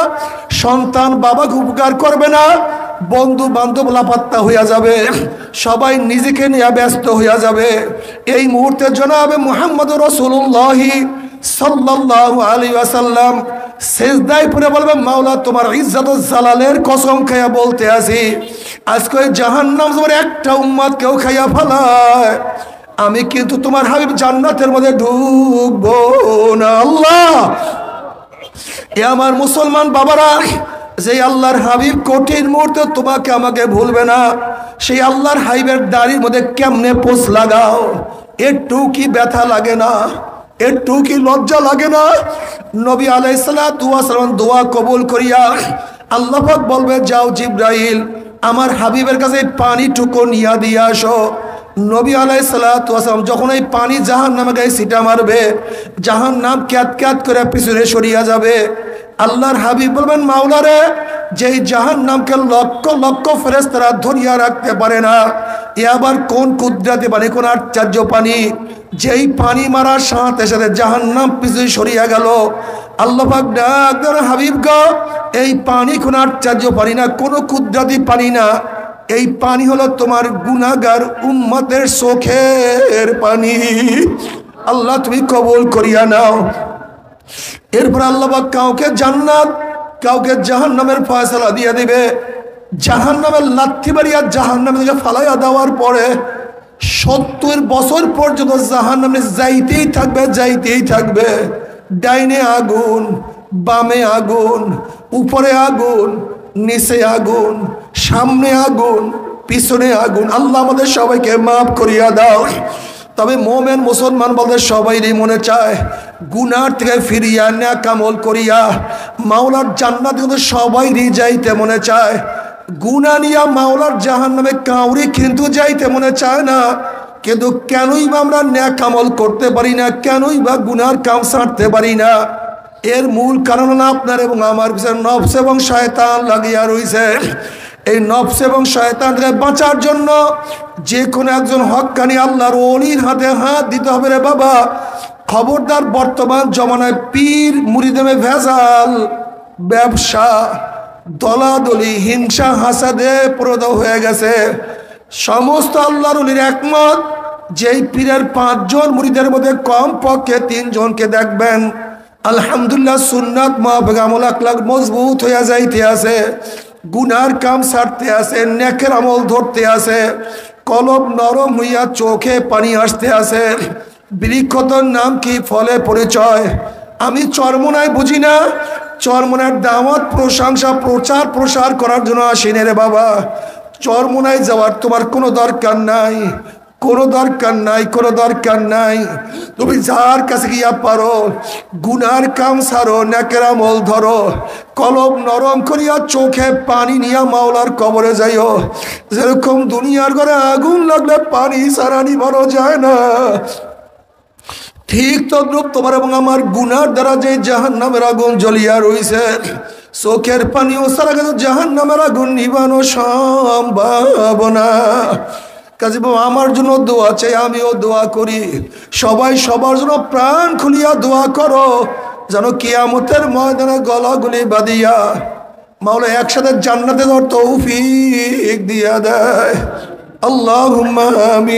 সন্তান বাবাকে উপকার করবে না, বন্ধু বান্ধব লাপাত্তা হইয়া যাবে, সবাই নিজেকে নিয়ে ব্যস্ত হইয়া যাবে। এই মুহূর্তে জনাবে মুহাম্মদুর রাসূলুল্লাহ সাল্লাল্লাহু আলাইহি ওয়াসাল্লাম সেজদায় পড়ে বলবে, মাওলা তোমার ইজ্জত ও জালালের কসম খাইয়া বলতে আছি, আজকে জাহান্নাম তোমার একটা উম্মত কেউ খাইয়া ফেলায়, আমি কিন্তু তোমার হাবিব জান্নাতের মধ্যে ঢুকবো না। আল্লাহ, এ আমার মুসলমান বাবারা, যে আল্লাহর হাবিব কঠিন মুহূর্তে তোমাকে আমাকে ভুলবে না, সেই আল্লাহর হাবিবের দাড়ির মধ্যে কেমনে পোষ লাগাও, একটু কি ব্যথা লাগে না, একটু কি লজ্জা লাগে না? নবী আলাইহিস সালাতু ওয়াস সালাম দোয়া কবুল করিয়া আল্লাহ পাক বলবে, যাও জিবরাইল আমার হাবিবের কাছে পানিটুকু নিয়া দিয়ে আসো। নবী আলাইহিস সালাতু ওয়াস সালাম যখন এই পানি জাহান্নামে গায়ে ছিটা মারবে, জাহান্নাম ক্যাত ক্যাত করে পিছনে সরিয়া যাবে। আল্লাহর হাবিব বলবেন, মাওলারে যেই জাহান্নামকে লক্ষ লক্ষ ফেরেশতারা ধরিয়া রাখতে পারে না, এ আবার কোন কুদরতি পানি, কোন আশ্চর্য পানি, যেই পানি মারার সাথে সাথে জাহান্নাম পিছনে সরিয়া গেল। আল্লাহ পাক ডাক দেন, হাবিব গো এই পানি কোনো আশ্চর্য পানি না, কোনো কুদরতি পানি না, এই পানি হলো তোমার গুনাহগার উম্মতের চোখের পানি। আল্লাহ তুমি কবুল করিয়া নাও। এরপর আল্লাহ পাক কাউকে জান্নাত কাউকে জাহান্নামের ফয়সালা দিয়ে দিবে। জাহান্নামের লাথি মারিয়া জাহান্নামে থেকে ফালাইয়া দেওয়ার পরে 70 বছর পর্যন্ত জাহান্নামে যাইতেই থাকবে, যাইতেই থাকবে। ডাইনে আগুন, বামে আগুন, উপরে আগুন, নিচে আগুন, সামনে আগুন, পিছনে আগুন। আল্লাহ আমাদের সবাইকে মাফ করিয়া দাও। তবে মোমেন মুসলমান বলতে সবাইরই মনে চায় গুনার থেকে ফিরিয়া নেক আমল করিয়া মাওলার জান্নাতে কিন্তু সবাইরই যাইতে মনে চায়। গুনাহ নিয়া মাওলার জাহান্নামে কাউরি কিন্তু যাইতে মনে চায় না। কিন্তু কেনই বা আমরা নেক আমল করতে পারি না, কেনই বা গুনার কাম ছাড়তে পারি না? এর মূল কারণ হলো আপনার এবং আমার পিছনে নফস এবং শয়তান লাগিয়া রইছে। এই নফস এবং শয়তান থেকে বাঁচার জন্য যে কোনো একজন হক্কানি আল্লাহর ওলির হাতে হাত দিতে হবে রে বাবা। খবরদার, বর্তমান জমানায় পীর মুরিদমে ভেজাল, ব্যবসা, দলাদলি, হিংসা হাসাদে প্রদা হয়ে গেছে। সমস্ত আল্লাহর ওলির একমত, যেই পীরের 5 জন মুরিদের মধ্যে কম পক্ষে 3 জনকে দেখবেন আলহামদুলিল্লাহ সুন্নাত মাহফিক আমল আখলাক মজবুত হইয়া যাইতে আছে, গুনার কাম ছাড়তে আছে, নেকের আমল ধরতে আছে, কলব নরম হইয়া চোখে পানি আসতে আছে। বৃক্ষতর নাম কি, ফলে পরিচয়। আমি চরমনায় বুঝি না, চরমনার দাওয়াত প্রশংসা প্রচার প্রসার করার জন্য আসিনি রে বাবা। চরমনায় যাওয়ার তোমার কোনো দরকার নাই, কোনো দরকার নাই, কোনো দরকার নাই। তুমি যার কাছে গিয়া পারো গুনার কাম সারো, নেকের আমল ধরো, কলব নরম করিয়া চোখে পানি নিয়া মাওলার কবরে যাইও। যেরকম দুনিয়ার ঘরে আগুন লাগলে পানি ছাড়া নিভানো যায় না, ঠিক তদ্রুপ তোমার এবং আমার গুনার দ্বারা যে জাহান্নামের আগুন জ্বলিয়া রইছে, চোখের পানিও সারা গেছে জাহান্নামের আগুন নিভানো সম্ভব না। কাজে আমার জন্য দোয়া চাই, আমিও দোয়া করি। সবাই সবার জন্য প্রাণ খুলিয়া দোয়া করো, যেন কিয়ামতের ময়দানে গলাগুলি বাঁধিয়া মাওলা একসাথে জান্নাতে তৌফিক দিয়া দেয়। আল্লাহুম্মা আমিন।